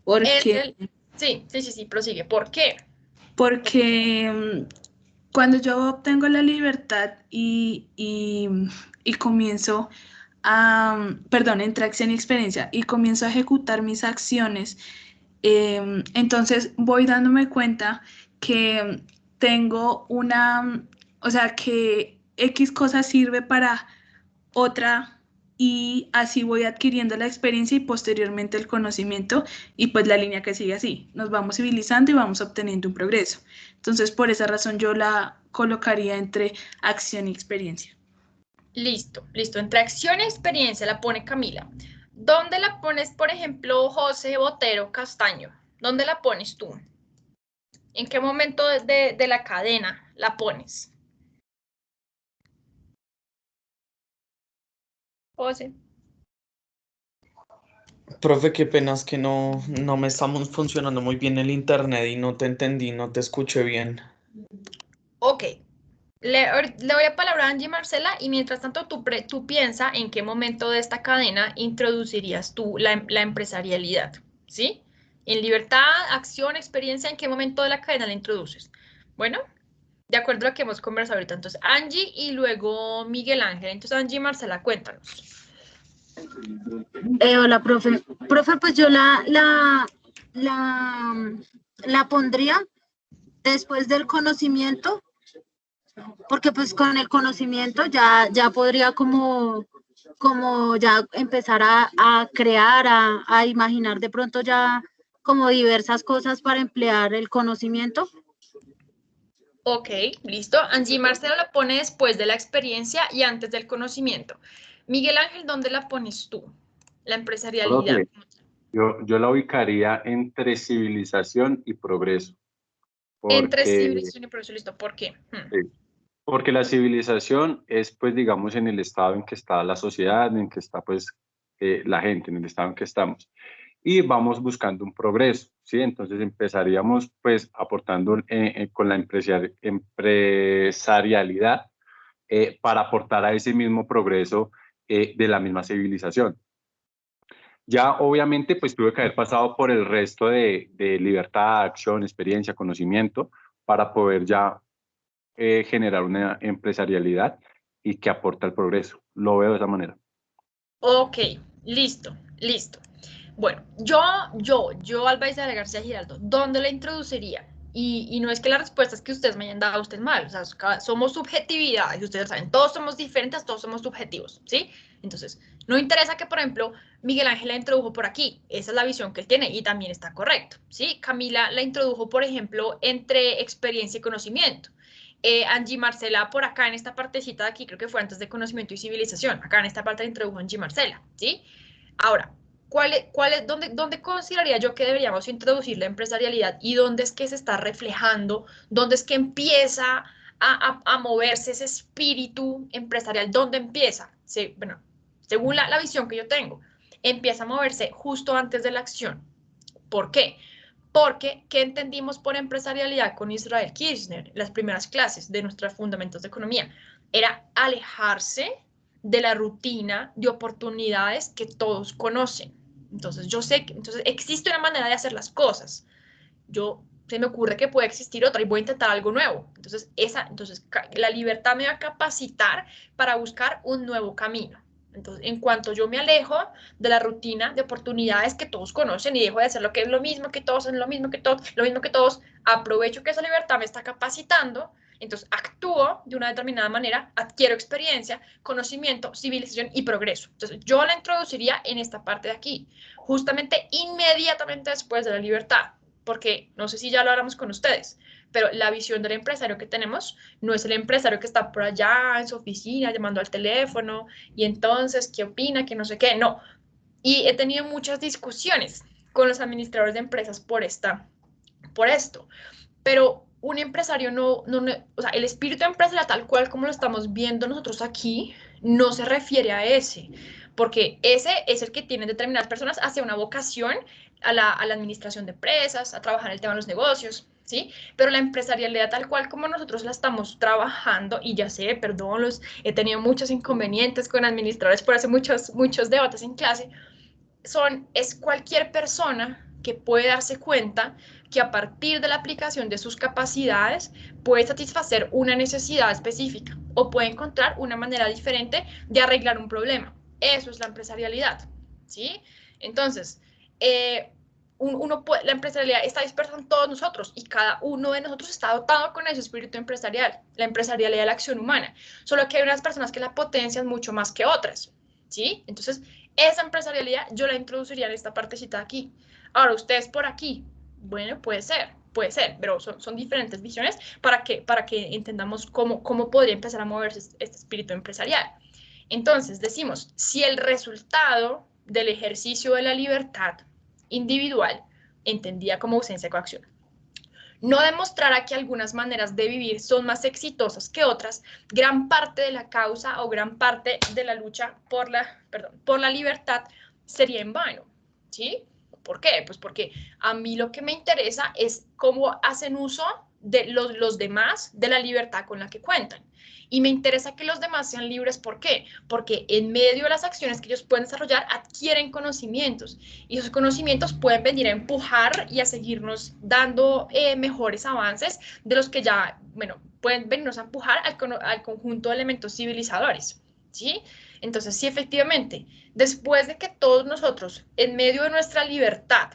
S5: Porque,
S2: sí, prosigue. ¿Por qué?
S5: Porque cuando yo obtengo la libertad y comienzo entre acción y experiencia, y comienzo a ejecutar mis acciones, entonces voy dándome cuenta que tengo que X cosa sirve para otra, y así voy adquiriendo la experiencia y posteriormente el conocimiento, y pues la línea que sigue así, nos vamos civilizando y vamos obteniendo un progreso. Entonces, por esa razón yo la colocaría entre acción y experiencia.
S2: Listo. Entre acción y experiencia la pone Camila. ¿Dónde la pones, por ejemplo, José Botero Castaño? ¿Dónde la pones tú? ¿En qué momento de la cadena la pones? José.
S7: Profe, qué pena, es que no me estamos funcionando muy bien el internet y no te entendí, no te escuché bien.
S2: Ok. Le voy a palabrar a Angie Marcela, y mientras tanto tú piensa en qué momento de esta cadena introducirías tú la empresarialidad, ¿sí? En libertad, acción, experiencia, ¿en qué momento de la cadena la introduces? Bueno, de acuerdo a lo que hemos conversado ahorita. Entonces, Angie y luego Miguel Ángel. Entonces, Angie y Marcela, cuéntanos.
S8: Hola, profe. Profe, pues yo la pondría después del conocimiento, porque pues con el conocimiento ya podría como ya empezar a crear, a imaginar de pronto ya como diversas cosas para emplear el conocimiento.
S2: Ok, listo. Angie Marcela la pone después de la experiencia y antes del conocimiento. Miguel Ángel, ¿dónde la pones tú? La empresarialidad.
S6: Profe, yo la ubicaría entre civilización y progreso.
S2: Entre civilización y progreso, listo. ¿Por qué?
S6: Porque la civilización es, pues, digamos, en el estado en que está la sociedad, en que está, pues, la gente, en el estado en que estamos. Y vamos buscando un progreso, ¿sí? Entonces empezaríamos, pues, aportando con la empresarialidad para aportar a ese mismo progreso de la misma civilización. Ya, obviamente, pues, tuve que haber pasado por el resto de libertad, acción, experiencia, conocimiento, para poder ya generar una empresarialidad y que aporta al progreso. Lo veo de esa manera.
S2: Ok, listo. Bueno, yo Albaida de García Giraldo, ¿dónde la introduciría? Y no es que las respuestas que ustedes me hayan dado a ustedes mal, o sea, somos subjetividades, ustedes saben, todos somos diferentes, todos somos subjetivos, ¿sí? Entonces, no interesa que, por ejemplo, Miguel Ángel la introdujo por aquí, esa es la visión que él tiene y también está correcto, ¿sí? Camila la introdujo, por ejemplo, entre experiencia y conocimiento. Angie Marcela por acá en esta partecita de aquí, creo que fue antes de conocimiento y civilización, acá en esta parte la introdujo Angie Marcela, ¿sí? Ahora, ¿dónde consideraría yo que deberíamos introducir la empresarialidad y dónde es que se está reflejando, dónde es que empieza a moverse ese espíritu empresarial? ¿Dónde empieza? Sí, bueno, según la visión que yo tengo, empieza a moverse justo antes de la acción. ¿Por qué? Porque, ¿qué entendimos por empresarialidad con Israel Kirchner? Las primeras clases de nuestros fundamentos de economía era alejarse de la rutina de oportunidades que todos conocen. Entonces, yo sé que existe una manera de hacer las cosas. Yo se me ocurre que puede existir otra y voy a intentar algo nuevo. Entonces, la libertad me va a capacitar para buscar un nuevo camino. Entonces, en cuanto yo me alejo de la rutina de oportunidades que todos conocen y dejo de hacer lo que es lo mismo que todos, lo mismo que todos, aprovecho que esa libertad me está capacitando, entonces actúo de una determinada manera, adquiero experiencia, conocimiento, civilización y progreso. Entonces, yo la introduciría en esta parte de aquí, justamente inmediatamente después de la libertad, porque no sé si ya lo hablamos con ustedes, pero la visión del empresario que tenemos no es el empresario que está por allá en su oficina llamando al teléfono y entonces, ¿qué opina? Que no sé qué, no. Y he tenido muchas discusiones con los administradores de empresas por esto, pero un empresario o sea, el espíritu empresarial tal cual como lo estamos viendo nosotros aquí, no se refiere a ese, porque ese es el que tienen determinadas personas hacia una vocación a la administración de empresas, a trabajar en el tema de los negocios, ¿sí? Pero la empresarialidad tal cual como nosotros la estamos trabajando, y ya sé, perdón, he tenido muchos inconvenientes con administradores por hacer muchos debates en clase, es cualquier persona que puede darse cuenta que a partir de la aplicación de sus capacidades puede satisfacer una necesidad específica o puede encontrar una manera diferente de arreglar un problema. Eso es la empresarialidad, ¿sí? Entonces, la empresarialidad está dispersa en todos nosotros y cada uno de nosotros está dotado con ese espíritu empresarial, la empresarialidad de la acción humana, solo que hay unas personas que la potencian mucho más que otras, ¿sí? Entonces, esa empresarialidad yo la introduciría en esta partecita de aquí. Ahora, ustedes por aquí, bueno, puede ser, pero son diferentes visiones para que entendamos cómo podría empezar a moverse este espíritu empresarial. Entonces, decimos, si el resultado del ejercicio de la libertad individual, entendida como ausencia de coacción, no demostrara que algunas maneras de vivir son más exitosas que otras, gran parte de la causa o gran parte de la lucha por la libertad sería en vano, ¿sí? ¿Por qué? Pues porque a mí lo que me interesa es cómo hacen uso de los demás de la libertad con la que cuentan. Y me interesa que los demás sean libres, ¿por qué? Porque en medio de las acciones que ellos pueden desarrollar, adquieren conocimientos. Y esos conocimientos pueden venir a empujar y a seguirnos dando mejores avances de los que ya, bueno, pueden venirnos a empujar al conjunto de elementos civilizadores, ¿sí? Entonces, sí, efectivamente, después de que todos nosotros, en medio de nuestra libertad,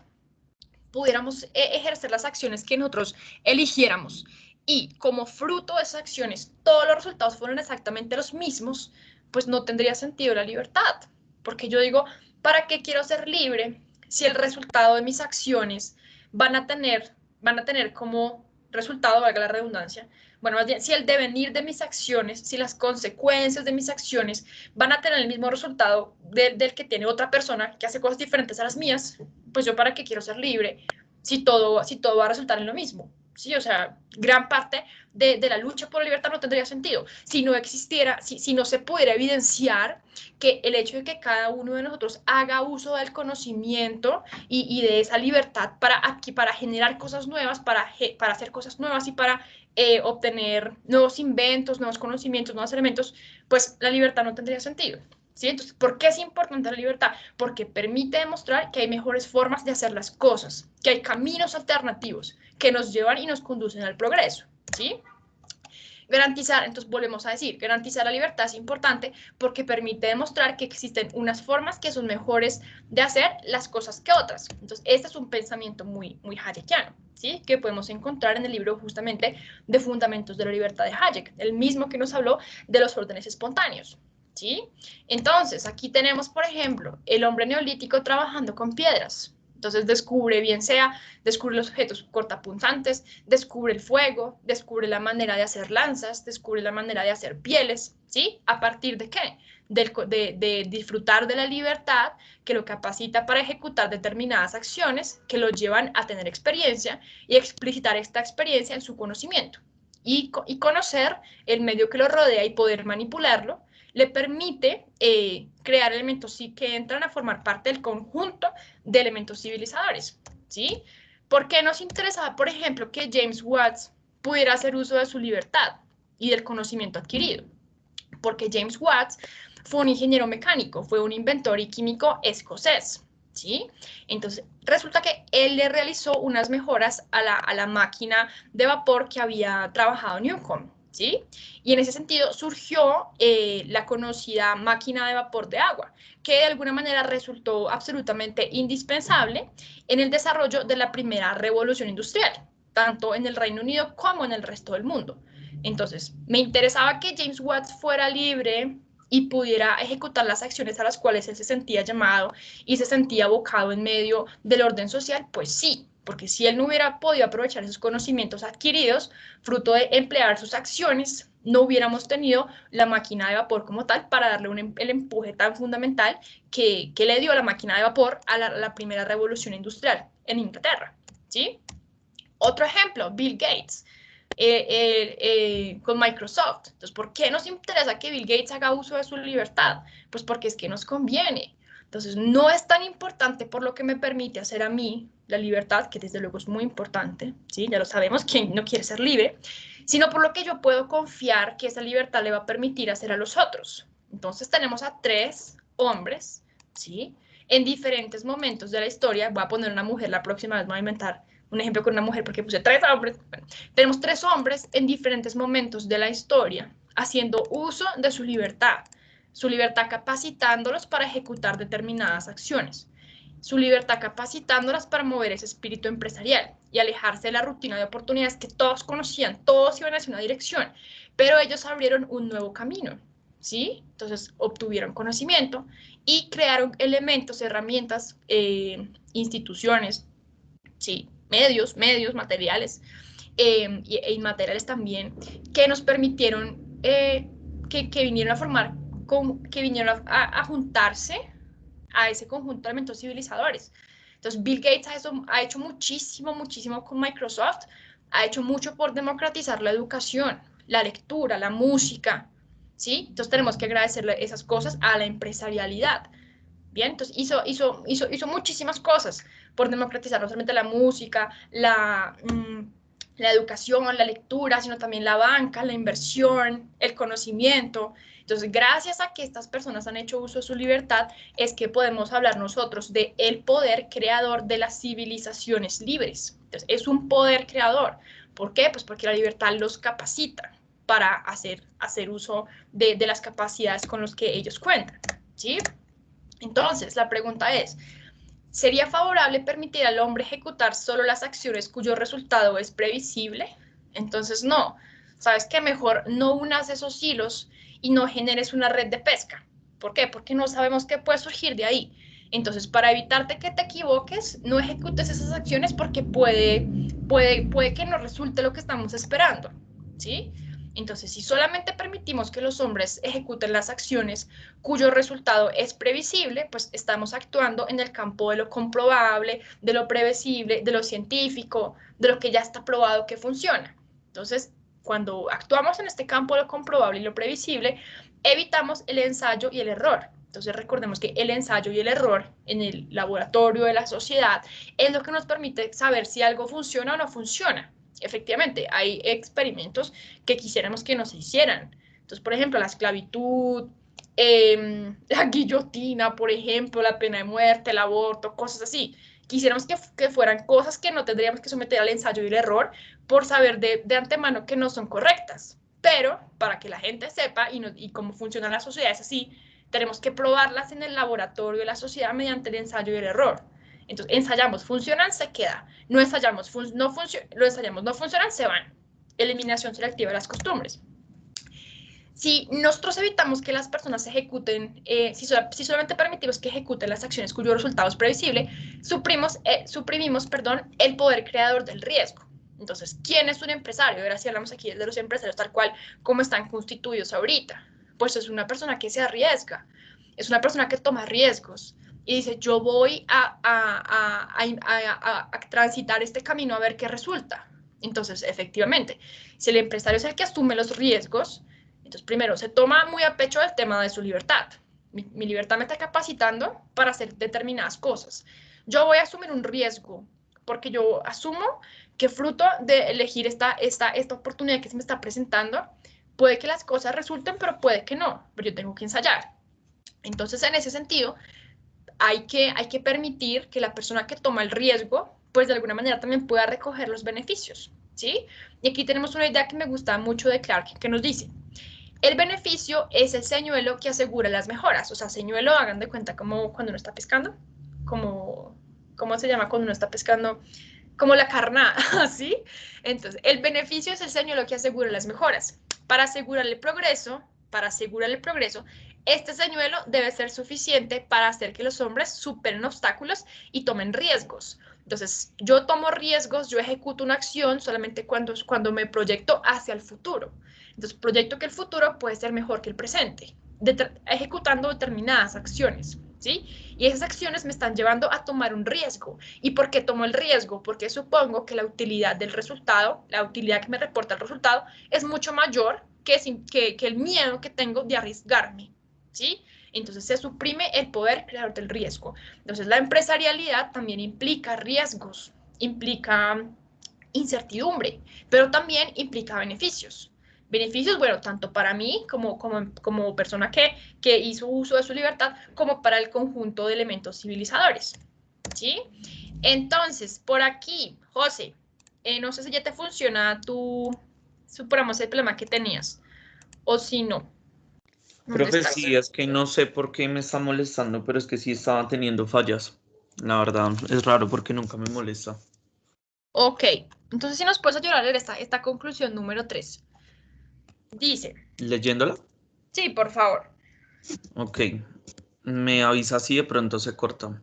S2: pudiéramos ejercer las acciones que nosotros eligiéramos, y como fruto de esas acciones todos los resultados fueron exactamente los mismos, pues no tendría sentido la libertad. Porque yo digo, ¿para qué quiero ser libre si el resultado de mis acciones van a tener como resultado, valga la redundancia, bueno, más bien, si el devenir de mis acciones, si las consecuencias de mis acciones van a tener el mismo resultado del que tiene otra persona que hace cosas diferentes a las mías, pues yo para qué quiero ser libre si todo va a resultar en lo mismo. Sí, o sea, gran parte de la lucha por la libertad no tendría sentido si no existiera, si no se pudiera evidenciar que el hecho de que cada uno de nosotros haga uso del conocimiento y de esa libertad para generar cosas nuevas, para hacer cosas nuevas y para obtener nuevos inventos, nuevos conocimientos, nuevos elementos, pues la libertad no tendría sentido. ¿Sí? Entonces, ¿por qué es importante la libertad? Porque permite demostrar que hay mejores formas de hacer las cosas, que hay caminos alternativos que nos llevan y nos conducen al progreso, ¿sí? Garantizar, entonces volvemos a decir, garantizar la libertad es importante porque permite demostrar que existen unas formas que son mejores de hacer las cosas que otras. Entonces, este es un pensamiento muy hayekiano, ¿sí? Que podemos encontrar en el libro justamente de Fundamentos de la Libertad de Hayek, el mismo que nos habló de los órdenes espontáneos. ¿Sí? Entonces, aquí tenemos, por ejemplo, el hombre neolítico trabajando con piedras. Entonces, descubre los objetos cortapunzantes, descubre el fuego, descubre la manera de hacer lanzas, descubre la manera de hacer pieles, ¿sí? ¿A partir de qué? De disfrutar de la libertad que lo capacita para ejecutar determinadas acciones que lo llevan a tener experiencia y explicitar esta experiencia en su conocimiento. Y conocer el medio que lo rodea y poder manipularlo le permite crear elementos que entran a formar parte del conjunto de elementos civilizadores, ¿sí? ¿Por qué nos interesaba, por ejemplo, que James Watts pudiera hacer uso de su libertad y del conocimiento adquirido? Porque James Watts fue un ingeniero mecánico, fue un inventor y químico escocés, ¿sí? Entonces, resulta que él le realizó unas mejoras a la máquina de vapor que había trabajado Newcomb, ¿sí? Y en ese sentido surgió la conocida máquina de vapor de agua, que de alguna manera resultó absolutamente indispensable en el desarrollo de la primera revolución industrial, tanto en el Reino Unido como en el resto del mundo. Entonces, me interesaba que James Watt fuera libre y pudiera ejecutar las acciones a las cuales él se sentía llamado y se sentía abocado en medio del orden social, pues sí, porque si él no hubiera podido aprovechar esos conocimientos adquiridos, fruto de emplear sus acciones, no hubiéramos tenido la máquina de vapor como tal para darle el empuje tan fundamental que le dio la máquina de vapor a la primera revolución industrial en Inglaterra, ¿sí? Otro ejemplo, Bill Gates. Con Microsoft. Entonces, ¿por qué nos interesa que Bill Gates haga uso de su libertad? Pues porque es que nos conviene. Entonces, no es tan importante por lo que me permite hacer a mí la libertad, que desde luego es muy importante, ¿sí? Ya lo sabemos, quien no quiere ser libre, sino por lo que yo puedo confiar que esa libertad le va a permitir hacer a los otros. Entonces, tenemos a 3 hombres, ¿sí? En diferentes momentos de la historia, voy a poner una mujer la próxima vez, me voy a inventar un ejemplo con una mujer porque puse 3 hombres. Bueno, tenemos 3 hombres en diferentes momentos de la historia haciendo uso de su libertad capacitándolos para ejecutar determinadas acciones, su libertad capacitándolas para mover ese espíritu empresarial y alejarse de la rutina de oportunidades que todos conocían, todos iban hacia una dirección, pero ellos abrieron un nuevo camino, ¿sí? Entonces obtuvieron conocimiento y crearon elementos, herramientas, instituciones, ¿sí? medios, materiales e inmateriales también, que nos permitieron que vinieron a formar, que vinieron a juntarse a ese conjunto de elementos civilizadores. Entonces, Bill Gates ha hecho muchísimo con Microsoft, ha hecho mucho por democratizar la educación, la lectura, la música, ¿sí? Entonces, tenemos que agradecerle esas cosas a la empresarialidad. Bien, entonces hizo muchísimas cosas por democratizar no solamente la música, la educación, la lectura, sino también la banca, la inversión, el conocimiento. Entonces, gracias a que estas personas han hecho uso de su libertad, es que podemos hablar nosotros de el poder creador de las civilizaciones libres. Entonces, es un poder creador. ¿Por qué? Pues porque la libertad los capacita para hacer uso de las capacidades con las que ellos cuentan, ¿sí? Entonces, la pregunta es, ¿sería favorable permitir al hombre ejecutar solo las acciones cuyo resultado es previsible? Entonces, no. ¿Sabes qué? Mejor no unas esos hilos y no generes una red de pesca. ¿Por qué? Porque no sabemos qué puede surgir de ahí. Entonces, para evitarte que te equivoques, no ejecutes esas acciones porque puede que no resulte lo que estamos esperando, ¿sí? Entonces, si solamente permitimos que los hombres ejecuten las acciones cuyo resultado es previsible, pues estamos actuando en el campo de lo comprobable, de lo previsible, de lo científico, de lo que ya está probado que funciona. Entonces, cuando actuamos en este campo de lo comprobable y lo previsible, evitamos el ensayo y el error. Entonces, recordemos que el ensayo y el error en el laboratorio de la sociedad es lo que nos permite saber si algo funciona o no funciona. Efectivamente, hay experimentos que quisiéramos que no se hicieran. Entonces, por ejemplo, la esclavitud, la guillotina, por ejemplo, la pena de muerte, el aborto, cosas así. Quisiéramos que fueran cosas que no tendríamos que someter al ensayo y el error por saber de antemano que no son correctas. Pero para que la gente sepa y cómo funciona la sociedad es así, tenemos que probarlas en el laboratorio de la sociedad mediante el ensayo y el error. Entonces, ensayamos, funcionan, se queda. No ensayamos, no funcionan, se van. Eliminación selectiva de las costumbres. Si nosotros evitamos que las personas ejecuten, si solamente permitimos que ejecuten las acciones cuyo resultado es previsible, suprimimos el poder creador del riesgo. Entonces, ¿quién es un empresario? Ahora sí hablamos aquí de los empresarios tal cual como están constituidos ahorita. Pues es una persona que se arriesga, es una persona que toma riesgos y dice, yo voy a transitar este camino a ver qué resulta. Entonces, efectivamente, si el empresario es el que asume los riesgos, entonces primero se toma muy a pecho el tema de su libertad. Mi libertad me está capacitando para hacer determinadas cosas. Yo voy a asumir un riesgo porque yo asumo que fruto de elegir esta oportunidad que se me está presentando, puede que las cosas resulten, pero puede que no, pero yo tengo que ensayar. Entonces, en ese sentido, hay que permitir que la persona que toma el riesgo, pues de alguna manera también pueda recoger los beneficios, ¿sí? Y aquí tenemos una idea que me gusta mucho de Clark, que nos dice, el beneficio es el señuelo que asegura las mejoras. O sea, señuelo, hagan de cuenta como cuando uno está pescando, ¿cómo se llama cuando uno está pescando? Como la carnada, ¿sí? Entonces, el beneficio es el señuelo que asegura las mejoras. Para asegurar el progreso, este señuelo debe ser suficiente para hacer que los hombres superen obstáculos y tomen riesgos. Entonces, yo tomo riesgos, yo ejecuto una acción solamente cuando me proyecto hacia el futuro. Entonces, proyecto que el futuro puede ser mejor que el presente, ejecutando determinadas acciones, ¿sí? Y esas acciones me están llevando a tomar un riesgo. ¿Y por qué tomo el riesgo? Porque supongo que la utilidad del resultado, la utilidad que me reporta el resultado, es mucho mayor que el miedo que tengo de arriesgarme, ¿sí? Entonces se suprime el poder creador del riesgo. Entonces la empresarialidad también implica riesgos, implica incertidumbre, pero también implica beneficios. Beneficios, bueno, tanto para mí como persona que hizo uso de su libertad, como para el conjunto de elementos civilizadores, ¿sí? Entonces, por aquí, José, no sé si ya te funciona suponemos el problema que tenías, o si no.
S7: Creo que sí, es que no sé por qué me está molestando, pero es que sí estaba teniendo fallas. La verdad, es raro porque nunca me molesta.
S2: Ok, entonces si nos puedes ayudar a leer esta conclusión número 3. Dice.
S7: ¿Leyéndola?
S2: Sí, por favor.
S7: Ok. Me avisa si de pronto se corta.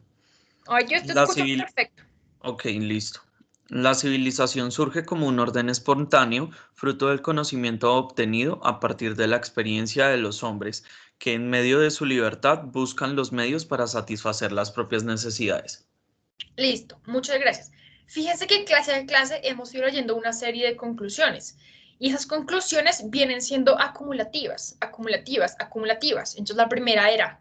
S2: Ay, yo te escucho perfecto.
S7: Ok, listo. La civilización surge como un orden espontáneo, fruto del conocimiento obtenido a partir de la experiencia de los hombres, que en medio de su libertad buscan los medios para satisfacer las propias necesidades.
S2: Listo, muchas gracias. Fíjense que en clase hemos ido leyendo una serie de conclusiones y esas conclusiones vienen siendo acumulativas. Entonces la primera era,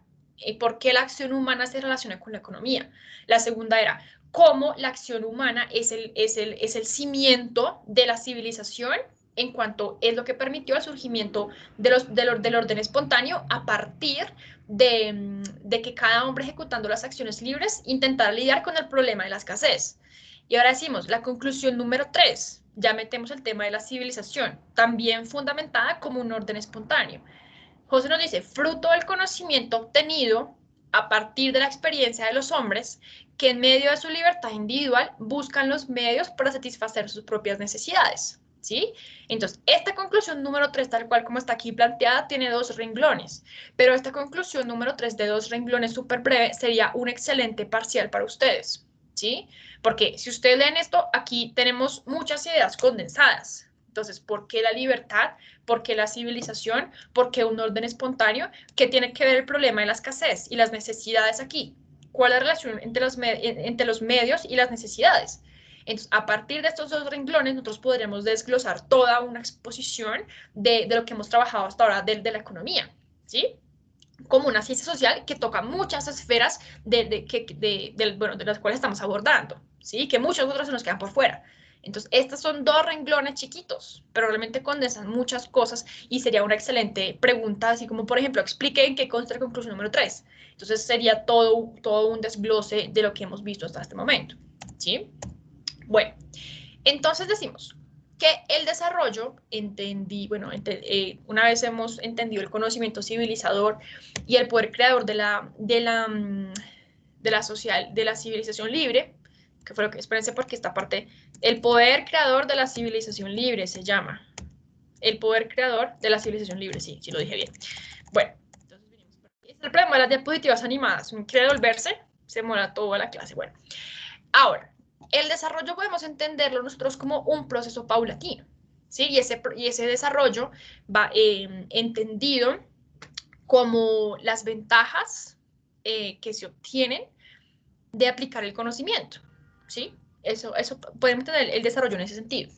S2: ¿por qué la acción humana se relaciona con la economía? La segunda era, ¿cómo la acción humana es el cimiento de la civilización en cuanto es lo que permitió el surgimiento del orden espontáneo a partir de que cada hombre ejecutando las acciones libres intentara lidiar con el problema de la escasez? Y ahora decimos, la conclusión número 3, ya metemos el tema de la civilización, también fundamentada como un orden espontáneo. José nos dice, fruto del conocimiento obtenido a partir de la experiencia de los hombres que en medio de su libertad individual buscan los medios para satisfacer sus propias necesidades, ¿sí? Entonces, esta conclusión número 3, tal cual como está aquí planteada, tiene 2 renglones, pero esta conclusión número 3 de 2 renglones súper breve sería un excelente parcial para ustedes, ¿sí? Porque si ustedes leen esto, aquí tenemos muchas ideas condensadas. Entonces, ¿por qué la libertad? ¿Por qué la civilización? ¿Por qué un orden espontáneo? ¿Qué tiene que ver el problema de la escasez y las necesidades aquí? ¿Cuál es la relación entre los medios y las necesidades? Entonces, a partir de estos 2 renglones, nosotros podremos desglosar toda una exposición de lo que hemos trabajado hasta ahora de la economía, ¿sí? Como una ciencia social que toca muchas esferas de las cuales estamos abordando, ¿sí? Que muchos otros se nos quedan por fuera. Entonces, estos son 2 renglones chiquitos, pero realmente condensan muchas cosas y sería una excelente pregunta, así como, por ejemplo, explique en qué consta la conclusión número 3. Entonces, sería todo un desglose de lo que hemos visto hasta este momento, ¿sí? Bueno, entonces decimos que el desarrollo, una vez hemos entendido el conocimiento civilizador y el poder creador de la civilización libre, que fue lo que, espérense porque esta parte, el poder creador de la civilización libre se llama, el poder creador de la civilización libre, sí lo dije bien. Bueno, entonces venimos por aquí. Este es el problema de las diapositivas animadas, quiere volverse, se muera toda la clase. Bueno, ahora, el desarrollo podemos entenderlo nosotros como un proceso paulatino, ¿sí? Y ese desarrollo va entendido como las ventajas que se obtienen de aplicar el conocimiento, ¿sí? Eso podemos tener el desarrollo en ese sentido.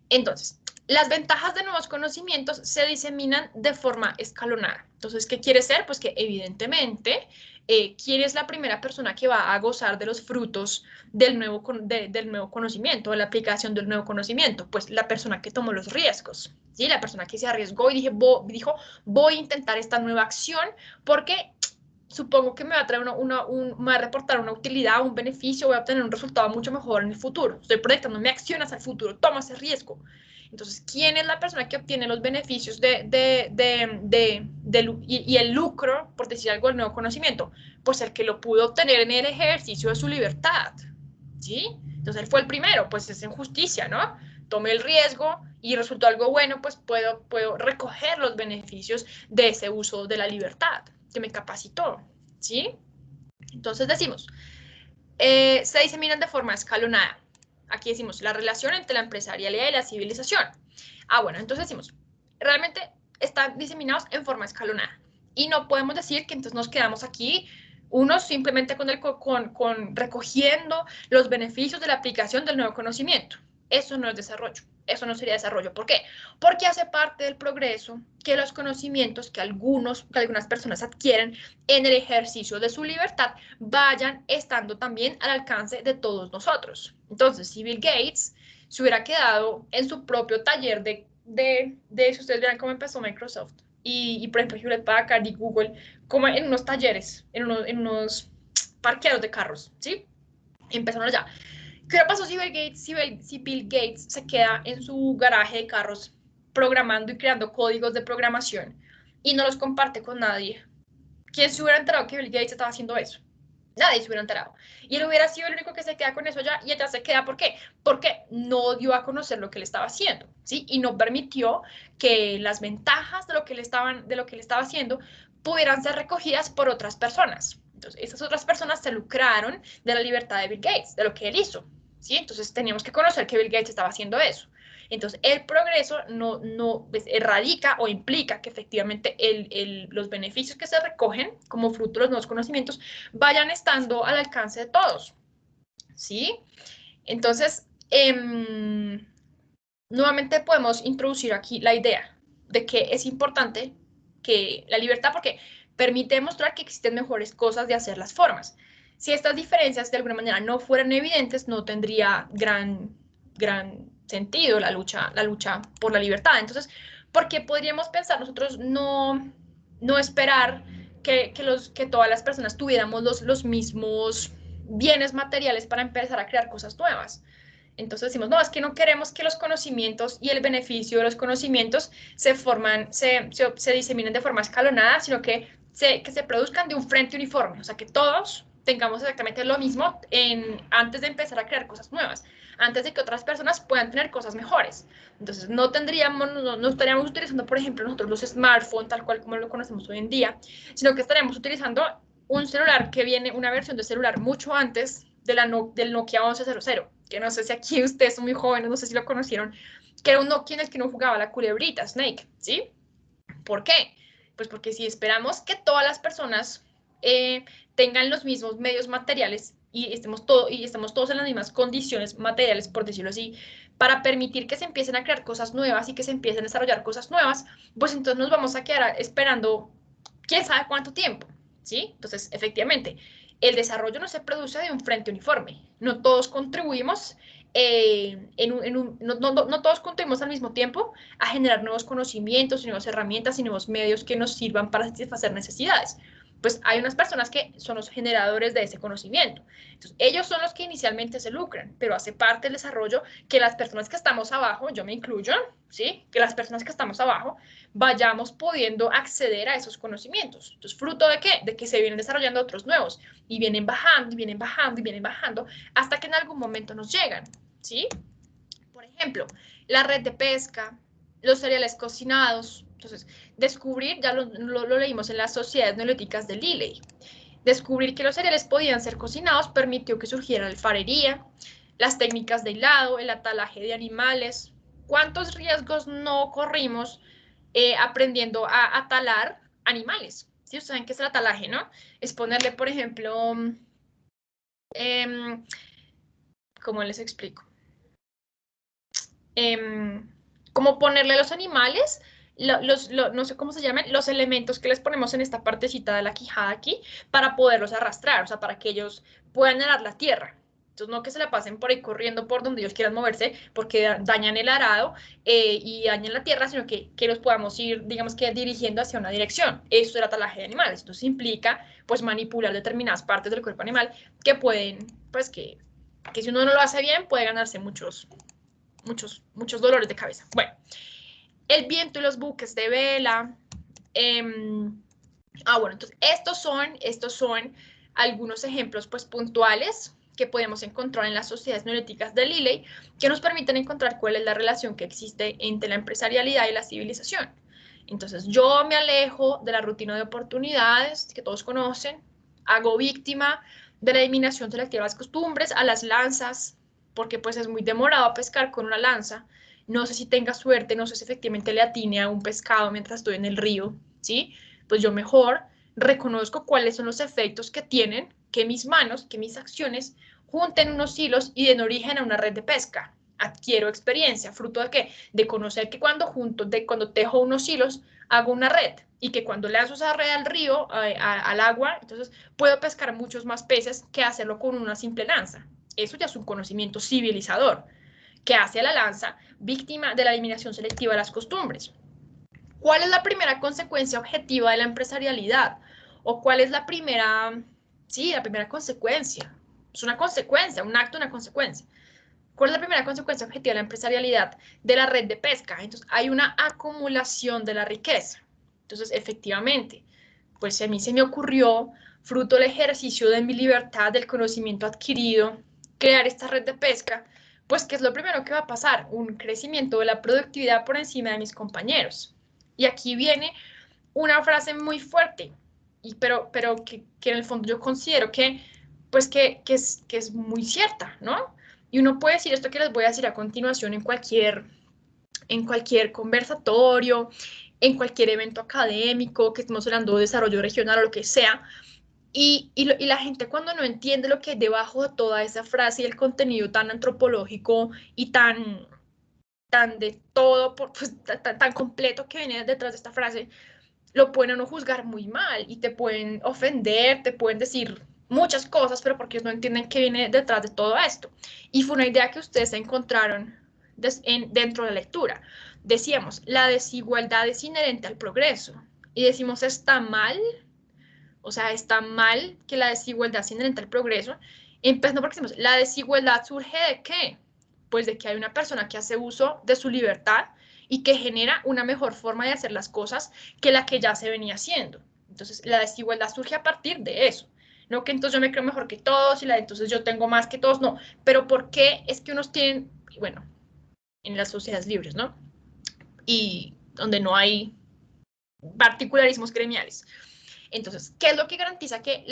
S2: Entonces, las ventajas de nuevos conocimientos se diseminan de forma escalonada. Entonces, ¿qué quiere ser? Pues que evidentemente, ¿quién es la primera persona que va a gozar de los frutos del nuevo conocimiento, de la aplicación del nuevo conocimiento? Pues la persona que tomó los riesgos, ¿sí? La persona que se arriesgó y dijo, voy a intentar esta nueva acción porque supongo que me va a traer me va a reportar una utilidad, un beneficio, voy a obtener un resultado mucho mejor en el futuro. Estoy proyectando mi acción hacia el futuro, tomo ese riesgo. Entonces, ¿quién es la persona que obtiene los beneficios y el lucro, por decir algo, del nuevo conocimiento? Pues el que lo pudo obtener en el ejercicio de su libertad, ¿sí? Entonces, él fue el primero, pues es injusticia, ¿no? Tomé el riesgo y resultó algo bueno, pues puedo recoger los beneficios de ese uso de la libertad que me capacitó, ¿sí? Entonces decimos, se diseminan de forma escalonada. Aquí decimos la relación entre la empresarialidad y la civilización. Bueno, entonces decimos, realmente están diseminados en forma escalonada. Y no podemos decir que entonces nos quedamos aquí, unos simplemente con recogiendo los beneficios de la aplicación del nuevo conocimiento. Eso no es desarrollo. Eso no sería desarrollo. ¿Por qué? Porque hace parte del progreso que los conocimientos que algunas personas adquieren en el ejercicio de su libertad vayan estando también al alcance de todos nosotros. Entonces, si Bill Gates se hubiera quedado en su propio taller si ustedes vean cómo empezó Microsoft y por ejemplo, Hewlett Packard y Google, como en unos talleres, en unos parqueados de carros, ¿sí? Empezaron allá. ¿Qué pasó si Bill Gates se queda en su garaje de carros programando y creando códigos de programación y no los comparte con nadie? ¿Quién se hubiera enterado que Bill Gates estaba haciendo eso? Nadie se hubiera enterado. Y él hubiera sido el único que se queda con eso allá y allá se queda. ¿Por qué? Porque no dio a conocer lo que él estaba haciendo, ¿sí? Y no permitió que las ventajas de lo que él estaba haciendo pudieran ser recogidas por otras personas. Entonces, esas otras personas se lucraron de la libertad de Bill Gates, de lo que él hizo, ¿sí? Entonces, teníamos que conocer que Bill Gates estaba haciendo eso. Entonces, el progreso no radica o implica que efectivamente los beneficios que se recogen como fruto de los nuevos conocimientos vayan estando al alcance de todos, ¿sí? Entonces, nuevamente podemos introducir aquí la idea de que es importante que la libertad, porque permite demostrar que existen mejores cosas de hacer las formas. Si estas diferencias de alguna manera no fueran evidentes, no tendría gran sentido la lucha por la libertad. Entonces, ¿por qué podríamos pensar nosotros no esperar que todas las personas tuviéramos los mismos bienes materiales para empezar a crear cosas nuevas? Entonces decimos, no, es que no queremos que los conocimientos y el beneficio de los conocimientos se diseminen de forma escalonada, sino que se produzcan de un frente uniforme, o sea, que todos tengamos exactamente lo mismo antes de empezar a crear cosas nuevas, antes de que otras personas puedan tener cosas mejores. Entonces, no estaríamos utilizando, por ejemplo, nosotros los smartphones, tal cual como lo conocemos hoy en día, sino que estaríamos utilizando un celular que viene, una versión de celular mucho antes del Nokia 1100, que no sé si aquí ustedes son muy jóvenes, no sé si lo conocieron, que era un Nokia en el que uno jugaba la culebrita, Snake, ¿sí? ¿Por qué? Pues porque si esperamos que todas las personas tengan los mismos medios materiales y estemos todos en las mismas condiciones materiales, por decirlo así, para permitir que se empiecen a crear cosas nuevas y que se empiecen a desarrollar cosas nuevas, pues entonces nos vamos a quedar esperando quién sabe cuánto tiempo, ¿sí? Entonces, efectivamente, el desarrollo no se produce de un frente uniforme. No todos contribuimos no todos contribuimos al mismo tiempo a generar nuevos conocimientos, nuevas herramientas y nuevos medios que nos sirvan para satisfacer necesidades. Pues hay unas personas que son los generadores de ese conocimiento. Entonces, ellos son los que inicialmente se lucran, pero hace parte del desarrollo que las personas que estamos abajo, yo me incluyo, ¿sí? Que las personas que estamos abajo vayamos pudiendo acceder a esos conocimientos. Entonces, ¿fruto de qué? De que se vienen desarrollando otros nuevos y vienen bajando y vienen bajando y vienen bajando hasta que en algún momento nos llegan, ¿sí? Por ejemplo, la red de pesca, los cereales cocinados. Entonces, descubrir, ya lo leímos en las sociedades neolíticas de Lilley, descubrir que los cereales podían ser cocinados permitió que surgiera la alfarería, las técnicas de hilado, el atalaje de animales. ¿Cuántos riesgos no corrimos aprendiendo a atalar animales? ¿Sí? Ustedes saben qué es el atalaje, ¿no? Es ponerle, por ejemplo, ¿cómo les explico? Como ponerle a los animales, no sé cómo se llaman, los elementos que les ponemos en esta partecita de la quijada aquí, para poderlos arrastrar, o sea, para que ellos puedan arar la tierra, Entonces, no que se la pasen por ahí corriendo por donde ellos quieran moverse, porque dañan el arado y dañan la tierra, sino que los podamos ir, digamos que dirigiendo hacia una dirección. Eso es el atalaje de animales. Entonces, implica, pues, manipular determinadas partes del cuerpo animal que pueden, pues, que si uno no lo hace bien, puede ganarse muchos dolores de cabeza. Bueno, el viento y los buques de vela. Bueno, entonces, estos son algunos ejemplos, pues, puntuales que podemos encontrar en las sociedades neolíticas de Lilley, que nos permiten encontrar cuál es la relación que existe entre la empresarialidad y la civilización. Entonces, yo me alejo de la rutina de oportunidades que todos conocen, hago víctima de la eliminación selectiva de las costumbres, a las lanzas, porque pues es muy demorado pescar con una lanza. No sé si tenga suerte, no sé si efectivamente le atine a un pescado mientras estoy en el río, ¿sí? Pues yo mejor reconozco cuáles son los efectos que tienen que mis manos, que mis acciones junten unos hilos y den origen a una red de pesca. Adquiero experiencia, ¿fruto de qué? De conocer que cuando tejo unos hilos, hago una red, y que cuando lanzo esa red al río, al agua, entonces puedo pescar muchos más peces que hacerlo con una simple lanza. Eso ya es un conocimiento civilizador, que hace a la lanza víctima de la eliminación selectiva de las costumbres. ¿Cuál es la primera consecuencia objetiva de la empresarialidad? ¿O cuál es la primera consecuencia? Es una consecuencia, un acto, una consecuencia. ¿Cuál es la primera consecuencia objetiva de la empresarialidad de la red de pesca? Entonces, hay una acumulación de la riqueza. Entonces, efectivamente, pues a mí se me ocurrió, fruto del ejercicio de mi libertad, del conocimiento adquirido, crear esta red de pesca, pues, ¿qué es lo primero que va a pasar? Un crecimiento de la productividad por encima de mis compañeros. Y aquí viene una frase muy fuerte, pero que en el fondo yo considero que es muy cierta, ¿no? Y uno puede decir esto que les voy a decir a continuación en cualquier conversatorio, en cualquier evento académico, que estemos hablando de desarrollo regional o lo que sea, y la gente cuando no entiende lo que hay debajo de toda esa frase y el contenido tan antropológico y tan de todo, pues, tan completo que viene detrás de esta frase, lo pueden no juzgar muy mal y te pueden ofender, te pueden decir muchas cosas, pero porque ellos no entienden qué viene detrás de todo esto. Y fue una idea que ustedes encontraron dentro de la lectura. Decíamos, la desigualdad es inherente al progreso. Y decimos, está mal, o sea, está mal que la desigualdad sea inherente al progreso. Empezando porque decimos, ¿la desigualdad surge de qué? Pues de que hay una persona que hace uso de su libertad y que genera una mejor forma de hacer las cosas que la que ya se venía haciendo. Entonces, la desigualdad surge a partir de eso. No que entonces yo me creo mejor que todos y entonces yo tengo más que todos, no. Pero ¿por qué es que unos tienen, bueno, en las sociedades libres, ¿no? Y donde no hay particularismos gremiales. Entonces, ¿qué es lo que garantiza que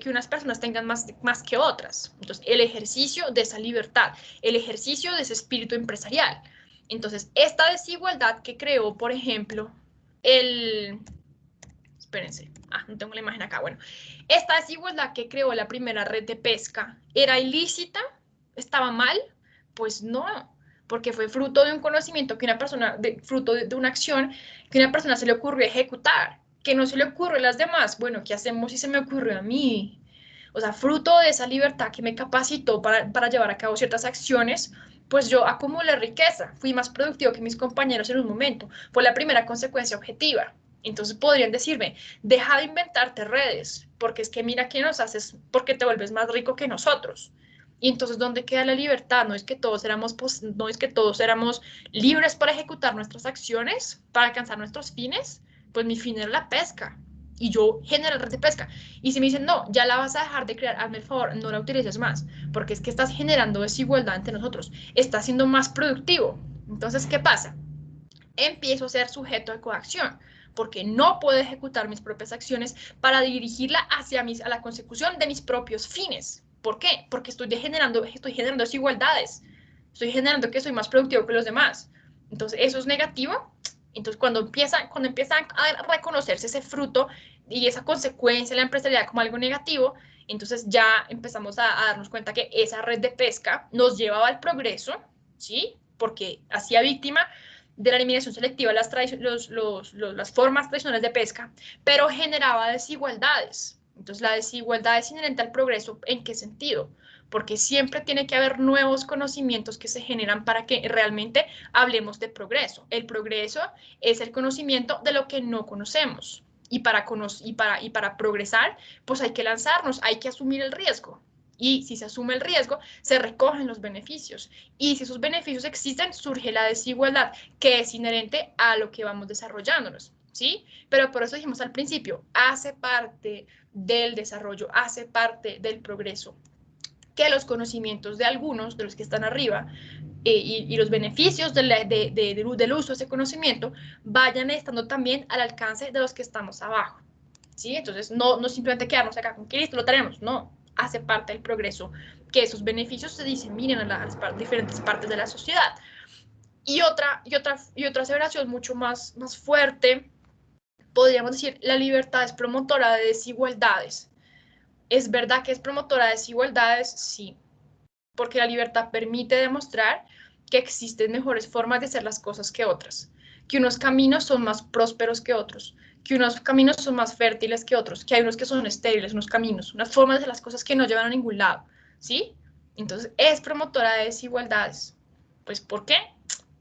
S2: unas personas tengan más que otras? Entonces, el ejercicio de esa libertad, el ejercicio de ese espíritu empresarial. Entonces, esta desigualdad que creó, por ejemplo, espérense, no tengo la imagen acá, bueno, esta desigualdad que creó la primera red de pesca, ¿era ilícita? ¿Estaba mal? Pues no, porque fue fruto de un conocimiento que una persona, fruto de una acción que una persona se le ocurrió ejecutar, que no se le ocurre a las demás. Bueno, ¿qué hacemos si se me ocurrió a mí? O sea, fruto de esa libertad que me capacitó para llevar a cabo ciertas acciones, pues yo acumulé riqueza, fui más productivo que mis compañeros en un momento. Fue la primera consecuencia objetiva. Entonces podrían decirme, deja de inventarte redes, porque es que mira que nos haces, porque te vuelves más rico que nosotros. Y entonces, ¿dónde queda la libertad? No es que todos éramos libres para ejecutar nuestras acciones, para alcanzar nuestros fines. Pues mi fin era la pesca y yo generé red de pesca. Y si me dicen, no, ya la vas a dejar de crear, hazme el favor, no la utilices más, porque es que estás generando desigualdad entre nosotros, estás siendo más productivo. Entonces, ¿qué pasa? Empiezo a ser sujeto de coacción, porque no puedo ejecutar mis propias acciones para dirigirla a la consecución de mis propios fines. ¿Por qué? Porque estoy generando desigualdades, estoy generando que soy más productivo que los demás. Entonces, eso es negativo. Entonces, cuando empiezan a reconocerse ese fruto y esa consecuencia de la empresarialidad como algo negativo, entonces ya empezamos a darnos cuenta que esa red de pesca nos llevaba al progreso, ¿sí? Porque hacía víctima de la eliminación selectiva las formas tradicionales de pesca, pero generaba desigualdades. Entonces, la desigualdad es inherente al progreso. ¿En qué sentido? porque siempre tiene que haber nuevos conocimientos que se generan para que realmente hablemos de progreso. El progreso es el conocimiento de lo que no conocemos. Y para progresar, pues hay que lanzarnos, hay que asumir el riesgo. Y si se asume el riesgo, se recogen los beneficios. Y si esos beneficios existen, surge la desigualdad, que es inherente a lo que vamos desarrollándonos, ¿sí? Pero por eso dijimos al principio, hace parte del desarrollo, hace parte del progreso, que los conocimientos de algunos, de los que están arriba, y los beneficios del uso de ese conocimiento vayan estando también al alcance de los que estamos abajo, ¿sí? Entonces, no simplemente quedarnos acá con que listo, lo tenemos, no, hace parte del progreso, que esos beneficios se diseminen a las diferentes partes de la sociedad. Y otra aseveración mucho más fuerte, podríamos decir, la libertad es promotora de desigualdades. ¿Es verdad que es promotora de desigualdades? Sí, porque la libertad permite demostrar que existen mejores formas de hacer las cosas que otras, que unos caminos son más prósperos que otros, que unos caminos son más fértiles que otros, que hay unos que son estériles, unos caminos, unas formas de hacer las cosas que no llevan a ningún lado, ¿sí? Entonces, es promotora de desigualdades. Pues, ¿por qué?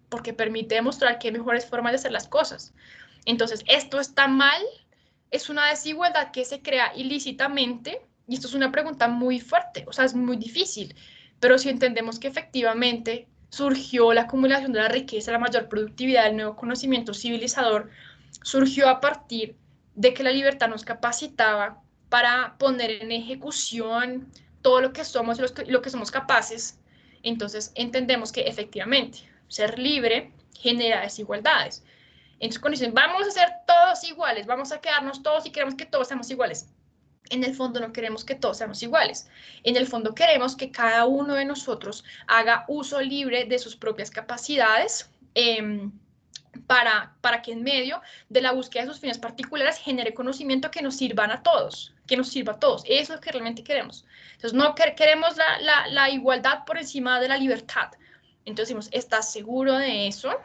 S2: Porque permite demostrar que hay mejores formas de hacer las cosas. Entonces, ¿esto está mal? Es una desigualdad que se crea ilícitamente, y esto es una pregunta muy fuerte, o sea, es muy difícil, pero si entendemos que efectivamente surgió la acumulación de la riqueza, la mayor productividad, el nuevo conocimiento civilizador, surgió a partir de que la libertad nos capacitaba para poner en ejecución todo lo que somos y lo que somos capaces, entonces entendemos que efectivamente ser libre genera desigualdades. Entonces cuando dicen, vamos a ser todos iguales, vamos a quedarnos todos y queremos que todos seamos iguales, en el fondo no queremos que todos seamos iguales. En el fondo queremos que cada uno de nosotros haga uso libre de sus propias capacidades para que en medio de la búsqueda de sus fines particulares genere conocimiento que nos sirvan a todos, que nos sirva a todos. Eso es lo que realmente queremos. Entonces no queremos la igualdad por encima de la libertad. Entonces decimos, ¿estás seguro de eso?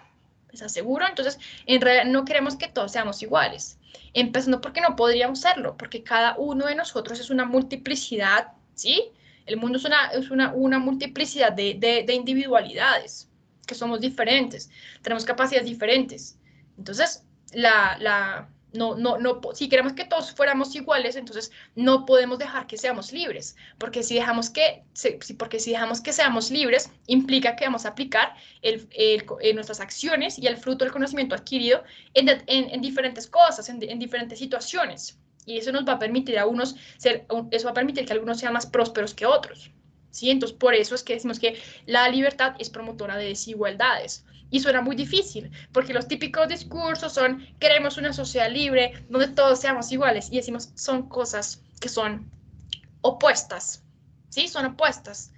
S2: ¿Estás seguro? Entonces, en realidad no queremos que todos seamos iguales. Empezando porque no podríamos serlo, porque cada uno de nosotros es una multiplicidad, ¿sí? El mundo es una multiplicidad de individualidades, que somos diferentes, tenemos capacidades diferentes. Entonces, si queremos que todos fuéramos iguales, entonces no podemos dejar que seamos libres, porque si dejamos que seamos libres, implica que vamos a aplicar nuestras acciones y el fruto del conocimiento adquirido en diferentes cosas, en diferentes situaciones, y eso nos va a permitir eso va a permitir que algunos sean más prósperos que otros, ¿sí? Entonces, por eso es que decimos que la libertad es promotora de desigualdades. Y suena muy difícil, porque los típicos discursos son, queremos una sociedad libre, donde todos seamos iguales, y decimos, son cosas que son opuestas, ¿sí? Son opuestas.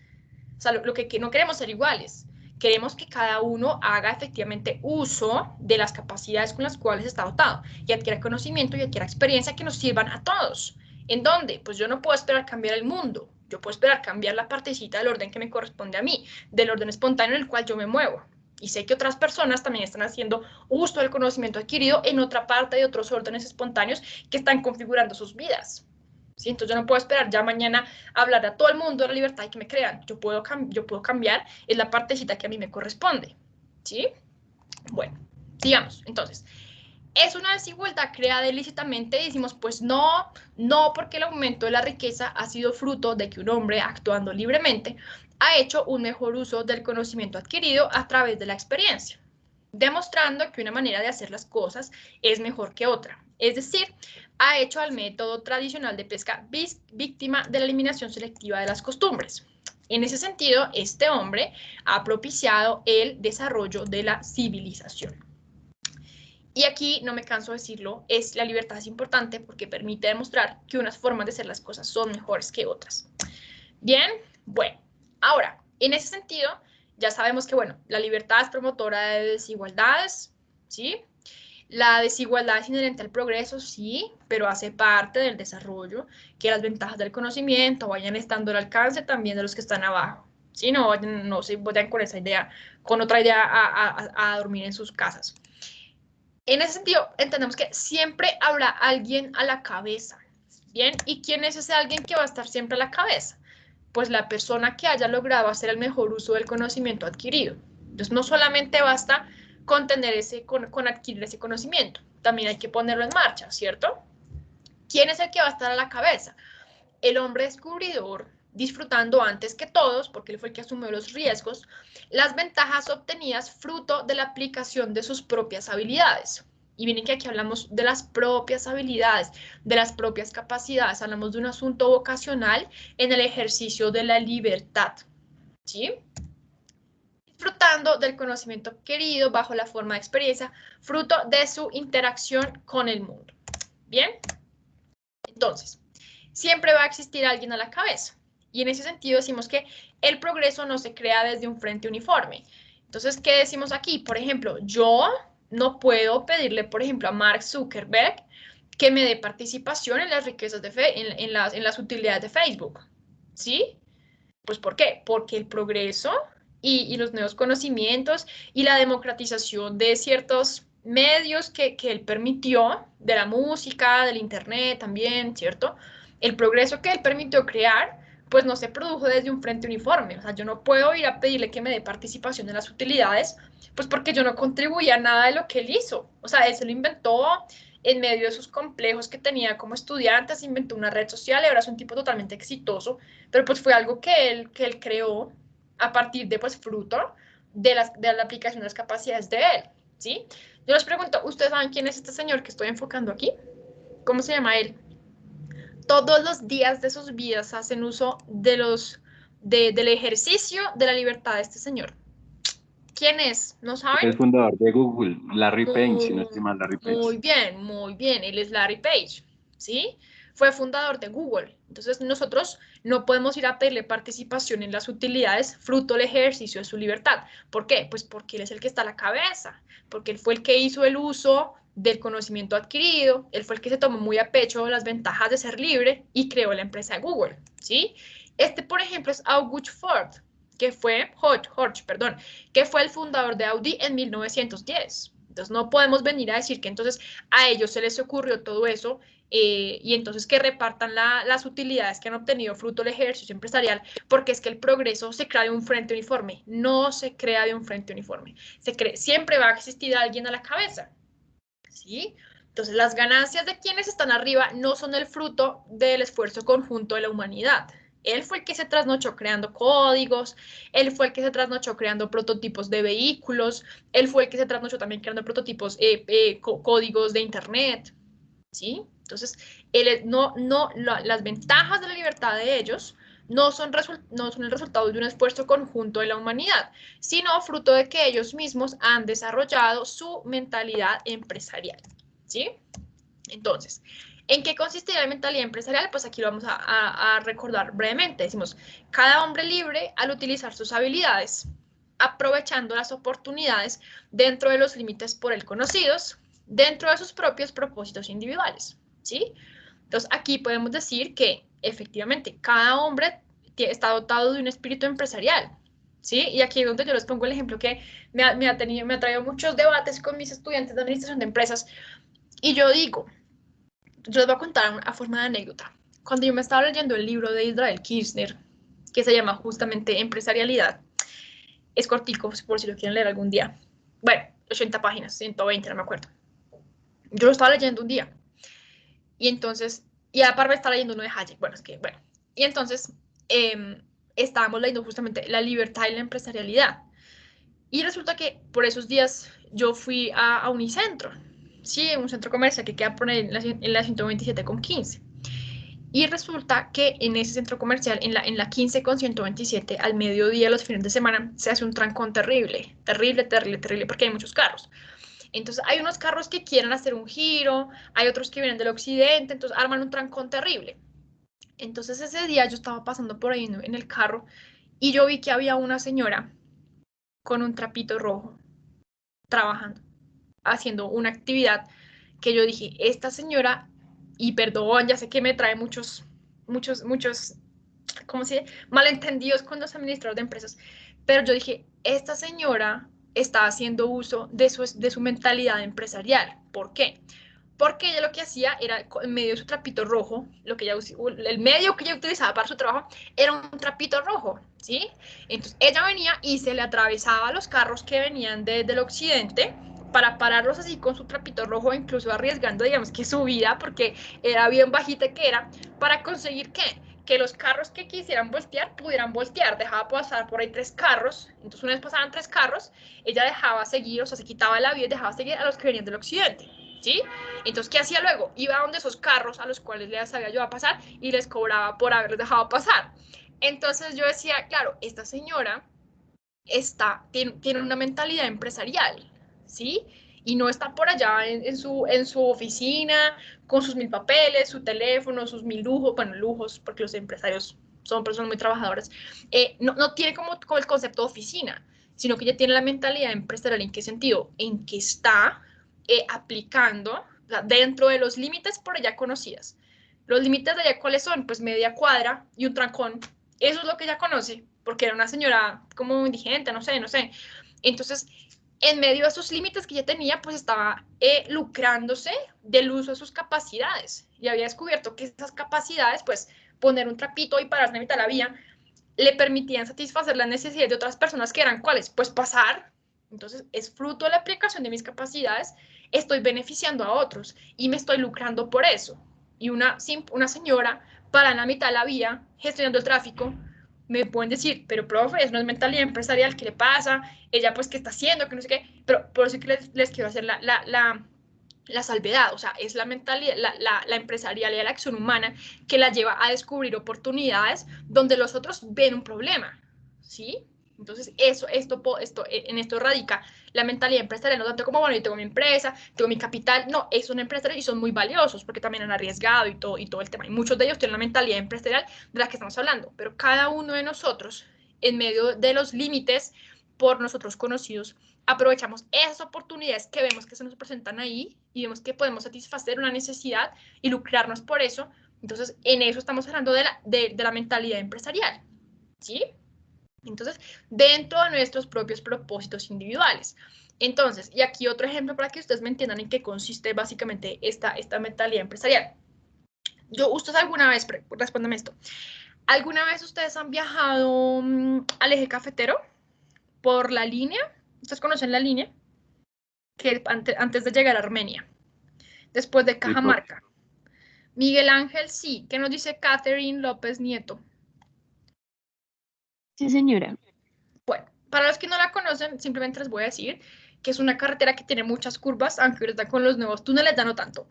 S2: O sea, lo que no queremos ser iguales, queremos que cada uno haga efectivamente uso de las capacidades con las cuales está dotado, y adquiera conocimiento y adquiera experiencia que nos sirvan a todos. ¿En dónde? Pues yo no puedo esperar cambiar el mundo, yo puedo esperar cambiar la partecita del orden que me corresponde a mí, del orden espontáneo en el cual yo me muevo. Y sé que otras personas también están haciendo uso del conocimiento adquirido en otra parte de otros órdenes espontáneos que están configurando sus vidas, ¿sí? Entonces yo no puedo esperar ya mañana hablar a todo el mundo de la libertad y que me crean. Yo puedo cambiar, es la partecita que a mí me corresponde, ¿sí? Bueno, sigamos. Entonces, es una desigualdad creada ilícitamente y decimos, pues no, porque el aumento de la riqueza ha sido fruto de que un hombre, actuando libremente, ha hecho un mejor uso del conocimiento adquirido a través de la experiencia, demostrando que una manera de hacer las cosas es mejor que otra. Es decir, ha hecho al método tradicional de pesca víctima de la eliminación selectiva de las costumbres. En ese sentido, este hombre ha propiciado el desarrollo de la civilización. Y aquí, no me canso de decirlo, la libertad es importante porque permite demostrar que unas formas de hacer las cosas son mejores que otras. Bien, bueno, ahora, en ese sentido, ya sabemos que, bueno, la libertad es promotora de desigualdades, ¿sí? La desigualdad es inherente al progreso, sí, pero hace parte del desarrollo, que las ventajas del conocimiento vayan estando al alcance también de los que están abajo, ¿sí? No se vayan con esa idea, con otra idea a dormir en sus casas. En ese sentido, entendemos que siempre habrá alguien a la cabeza, ¿bien? ¿Y quién es ese alguien que va a estar siempre a la cabeza? pues la persona que haya logrado hacer el mejor uso del conocimiento adquirido. Entonces no solamente basta con adquirir ese conocimiento, también hay que ponerlo en marcha, ¿cierto? ¿Quién es el que va a estar a la cabeza? El hombre descubridor, disfrutando antes que todos, porque él fue el que asumió los riesgos, las ventajas obtenidas fruto de la aplicación de sus propias habilidades. Y miren que aquí hablamos de las propias habilidades, de las propias capacidades, hablamos de un asunto vocacional en el ejercicio de la libertad, ¿sí? Disfrutando del conocimiento adquirido bajo la forma de experiencia, fruto de su interacción con el mundo. ¿Bien? Entonces, siempre va a existir alguien a la cabeza. Y en ese sentido decimos que el progreso no se crea desde un frente uniforme. Entonces, ¿qué decimos aquí? Por ejemplo, yo no puedo pedirle, por ejemplo, a Mark Zuckerberg que me dé participación en las riquezas en las utilidades de Facebook. ¿Sí? Pues, ¿por qué? Porque el progreso y los nuevos conocimientos y la democratización de ciertos medios que él permitió, de la música, del internet también, ¿cierto? El progreso que él permitió crear, pues no se produjo desde un frente uniforme. O sea, yo no puedo ir a pedirle que me dé participación en las utilidades, pues porque yo no contribuía a nada de lo que él hizo. O sea, él se lo inventó en medio de sus complejos que tenía como estudiante, se inventó una red social y ahora es un tipo totalmente exitoso, pero pues fue algo que él creó a partir de, pues, fruto de la aplicación de las capacidades de él, ¿sí? Yo les pregunto, ¿ustedes saben quién es este señor que estoy enfocando aquí? ¿Cómo se llama él? Todos los días de sus vidas hacen uso del ejercicio de la libertad de este señor. ¿Quién es? ¿No saben?
S6: El fundador de Google, Larry Page, si no estoy mal, Larry Page.
S2: Muy bien, él es Larry Page, ¿sí? Fue fundador de Google. Entonces nosotros no podemos ir a pedirle participación en las utilidades fruto del ejercicio de su libertad. ¿Por qué? Pues porque él es el que está a la cabeza, porque él fue el que hizo el uso del conocimiento adquirido, él fue el que se tomó muy a pecho las ventajas de ser libre y creó la empresa de Google, ¿sí? Por ejemplo, es August Ford, que fue que fue el fundador de Audi en 1910. Entonces no podemos venir a decir que entonces a ellos se les ocurrió todo eso y entonces que repartan las utilidades que han obtenido fruto del ejercicio empresarial, porque es que el progreso se crea de un frente uniforme. No se crea de un frente uniforme. Siempre va a existir alguien a la cabeza, ¿sí? Entonces las ganancias de quienes están arriba no son el fruto del esfuerzo conjunto de la humanidad. Él fue el que se trasnochó creando códigos, él fue el que se trasnochó creando prototipos de vehículos, él fue el que se trasnochó también creando prototipos, códigos de internet, ¿sí? Entonces, las ventajas de la libertad de ellos no son el resultado de un esfuerzo conjunto de la humanidad, sino fruto de que ellos mismos han desarrollado su mentalidad empresarial, ¿sí? Entonces, ¿en qué consiste la mentalidad empresarial? Pues aquí lo vamos a recordar brevemente. Decimos, cada hombre libre al utilizar sus habilidades, aprovechando las oportunidades dentro de los límites por él conocidos, dentro de sus propios propósitos individuales, ¿sí? Entonces, aquí podemos decir que efectivamente cada hombre está dotado de un espíritu empresarial, ¿sí? Y aquí es donde yo les pongo el ejemplo que me ha traído muchos debates con mis estudiantes de administración de empresas y yo digo, yo les voy a contar a forma de anécdota. Cuando yo me estaba leyendo el libro de Israel Kirzner, que se llama justamente Empresarialidad, es cortico, por si lo quieren leer algún día. Bueno, 80 páginas, 120, no me acuerdo. Yo lo estaba leyendo un día. Y entonces, y aparte estaba leyendo uno de Hayek. Bueno, y entonces estábamos leyendo justamente la libertad y la empresarialidad. Y resulta que por esos días yo fui a Unicentro. Sí, un centro comercial que queda por en la 127 con 15. Y resulta que en ese centro comercial, en la 15 con 127, al mediodía, los fines de semana, se hace un trancón terrible, porque hay muchos carros. Entonces, hay unos carros que quieren hacer un giro, hay otros que vienen del occidente, entonces arman un trancón terrible. Entonces, ese día yo estaba pasando por ahí en el carro y yo vi que había una señora con un trapito rojo trabajando, haciendo una actividad que yo dije, esta señora, y perdón, ya sé que me trae muchos, ¿cómo se dice? Malentendidos con los administradores de empresas, pero yo dije, esta señora está haciendo uso de su mentalidad empresarial. ¿Por qué? porque ella lo que hacía era, en medio de su trapito rojo, el medio que ella utilizaba para su trabajo era un trapito rojo, ¿sí? Entonces ella venía y se le atravesaba a los carros que venían del occidente para pararlos así con su trapito rojo, incluso arriesgando, digamos, que su vida, porque era bien bajita que era, para conseguir que los carros que quisieran voltear pudieran voltear. Dejaba pasar por ahí 3 carros, entonces una vez pasaban 3 carros, ella dejaba seguir, o sea, se quitaba la vida y dejaba seguir a los que venían del occidente, ¿sí? Entonces, ¿qué hacía luego? Iba a donde esos carros a los cuales les había ayudado a pasar y les cobraba por haberles dejado pasar. Entonces yo decía, claro, esta señora tiene una mentalidad empresarial, ¿sí? Y no está por allá en su oficina con sus 1000 papeles, su teléfono, sus 1000 lujos, bueno, lujos, porque los empresarios son personas muy trabajadoras. No tiene como el concepto de oficina, sino que ella tiene la mentalidad empresarial. ¿En qué sentido? En que está aplicando, o sea, dentro de los límites por ella conocidas. Los límites de ella, ¿cuáles son? Pues media cuadra y un trancón. Eso es lo que ella conoce, porque era una señora como indigente, no sé. Entonces, en medio de esos límites que ella tenía, pues estaba lucrándose del uso de sus capacidades. Y había descubierto que esas capacidades, pues poner un trapito y pararse en mitad de la vía, le permitían satisfacer las necesidades de otras personas que eran ¿cuáles? Pues pasar. Entonces, es fruto de la aplicación de mis capacidades, estoy beneficiando a otros y me estoy lucrando por eso. Y una señora para en la mitad de la vía, gestionando el tráfico, me pueden decir, pero profe, eso no es mentalidad empresarial, ¿qué le pasa? Ella pues, ¿qué está haciendo? Que no sé qué. Pero por eso que les quiero hacer la salvedad, o sea, es la mentalidad, la empresarialidad, la acción humana que la lleva a descubrir oportunidades donde los otros ven un problema, ¿sí? Entonces, en esto radica la mentalidad empresarial, no tanto como, bueno, yo tengo mi empresa, tengo mi capital, no, son empresarios y son muy valiosos porque también han arriesgado y todo el tema. Y muchos de ellos tienen la mentalidad empresarial de la que estamos hablando, pero cada uno de nosotros, en medio de los límites por nosotros conocidos, aprovechamos esas oportunidades que vemos que se nos presentan ahí y vemos que podemos satisfacer una necesidad y lucrarnos por eso. Entonces, en eso estamos hablando de la mentalidad empresarial, ¿sí? Entonces, dentro de nuestros propios propósitos individuales. Entonces, y aquí otro ejemplo para que ustedes me entiendan en qué consiste básicamente esta mentalidad empresarial. ¿Ustedes alguna vez, respóndame esto, alguna vez ustedes han viajado al eje cafetero por la línea? ¿Ustedes conocen la línea? Que antes de llegar a Armenia, después de Cajamarca. Miguel Ángel, sí. ¿Qué nos dice Catherine López Nieto?
S3: Sí, señora.
S2: Bueno, para los que no la conocen, simplemente les voy a decir que es una carretera que tiene muchas curvas, aunque ahorita con los nuevos túneles ya no tanto,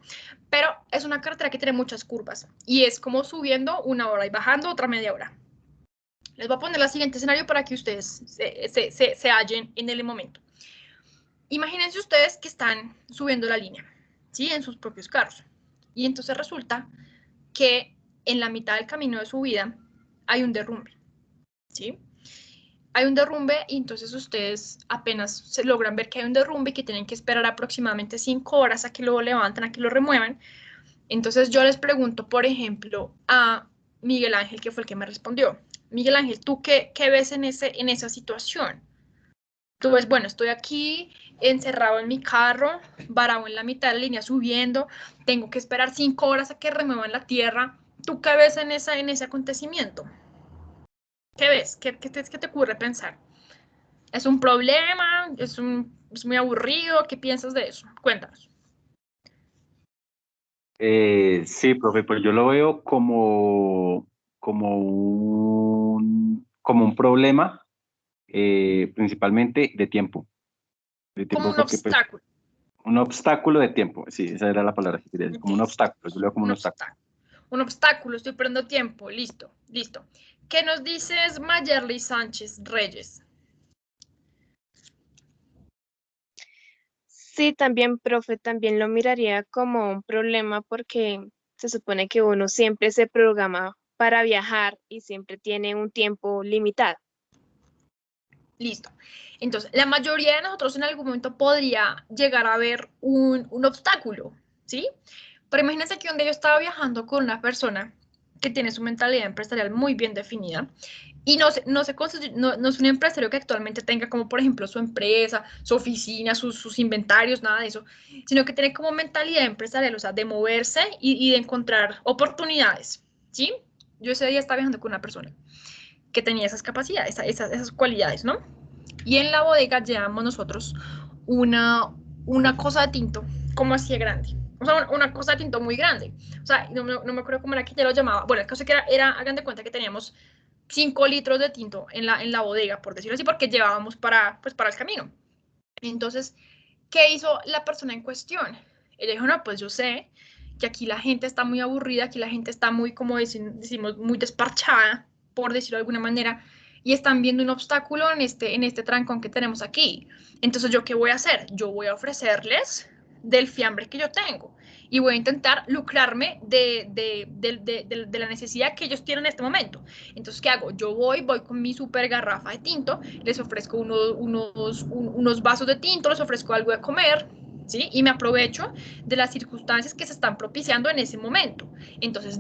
S2: pero es una carretera que tiene muchas curvas y es como subiendo 1 hora y bajando otra media hora. Les voy a poner el siguiente escenario para que ustedes se hallen en el momento. Imagínense ustedes que están subiendo la línea, ¿sí? En sus propios carros. Y entonces resulta que en la mitad del camino de subida hay un derrumbe, ¿sí? Hay un derrumbe y entonces ustedes apenas se logran ver que hay un derrumbe y que tienen que esperar aproximadamente 5 horas a que lo levanten, a que lo remuevan. Entonces yo les pregunto, por ejemplo, a Miguel Ángel, que fue el que me respondió. Miguel Ángel, ¿tú qué ves en esa situación? Tú ves, bueno, estoy aquí encerrado en mi carro, varado en la mitad de la línea subiendo, tengo que esperar 5 horas a que remuevan la tierra. ¿Tú qué ves en ese acontecimiento? ¿Qué ves? ¿Qué te ocurre pensar? ¿Es un problema? ¿Es muy aburrido? ¿Qué piensas de eso? Cuéntanos.
S6: Sí, profe, pues yo lo veo como un problema, principalmente de tiempo.
S2: Como un
S6: Porque, pues,
S2: obstáculo.
S6: un obstáculo de tiempo, sí, esa era la palabra que quería decir, como un obstáculo, yo lo veo como un obstáculo.
S2: Un obstáculo, estoy perdiendo tiempo, listo. ¿Qué nos dices, Mayerly Sánchez Reyes?
S3: Sí, también, profe, también lo miraría como un problema porque se supone que uno siempre se programa para viajar y siempre tiene un tiempo limitado.
S2: Listo. Entonces, la mayoría de nosotros en algún momento podría llegar a ver un obstáculo, ¿sí? Pero imagínense que un día yo estaba viajando con una persona que tiene su mentalidad empresarial muy bien definida y no es un empresario que actualmente tenga como, por ejemplo, su empresa, su oficina, sus inventarios, nada de eso, sino que tiene como mentalidad empresarial, o sea, de moverse y de encontrar oportunidades, ¿sí? Yo ese día estaba viajando con una persona que tenía esas capacidades, esas cualidades, ¿no? Y en la bodega llevamos nosotros una cosa de tinto, como así de grande. O sea, una cosa de tinto muy grande. O sea, no me acuerdo cómo era que ya lo llamaba. Bueno, el caso es que hagan de cuenta que teníamos 5 litros de tinto en la bodega, por decirlo así, porque llevábamos para el camino. Entonces, ¿qué hizo la persona en cuestión? Ella dijo, no, pues yo sé que aquí la gente está muy aburrida, aquí la gente está muy, como decimos, muy desparchada, por decirlo de alguna manera, y están viendo un obstáculo en este trancón que tenemos aquí. Entonces, ¿yo qué voy a hacer? Yo voy a ofrecerles del fiambre que yo tengo y voy a intentar lucrarme de la necesidad que ellos tienen en este momento. Entonces, ¿qué hago? Yo voy con mi super garrafa de tinto, les ofrezco unos vasos de tinto, les ofrezco algo de comer, ¿sí? Y me aprovecho de las circunstancias que se están propiciando en ese momento. Entonces,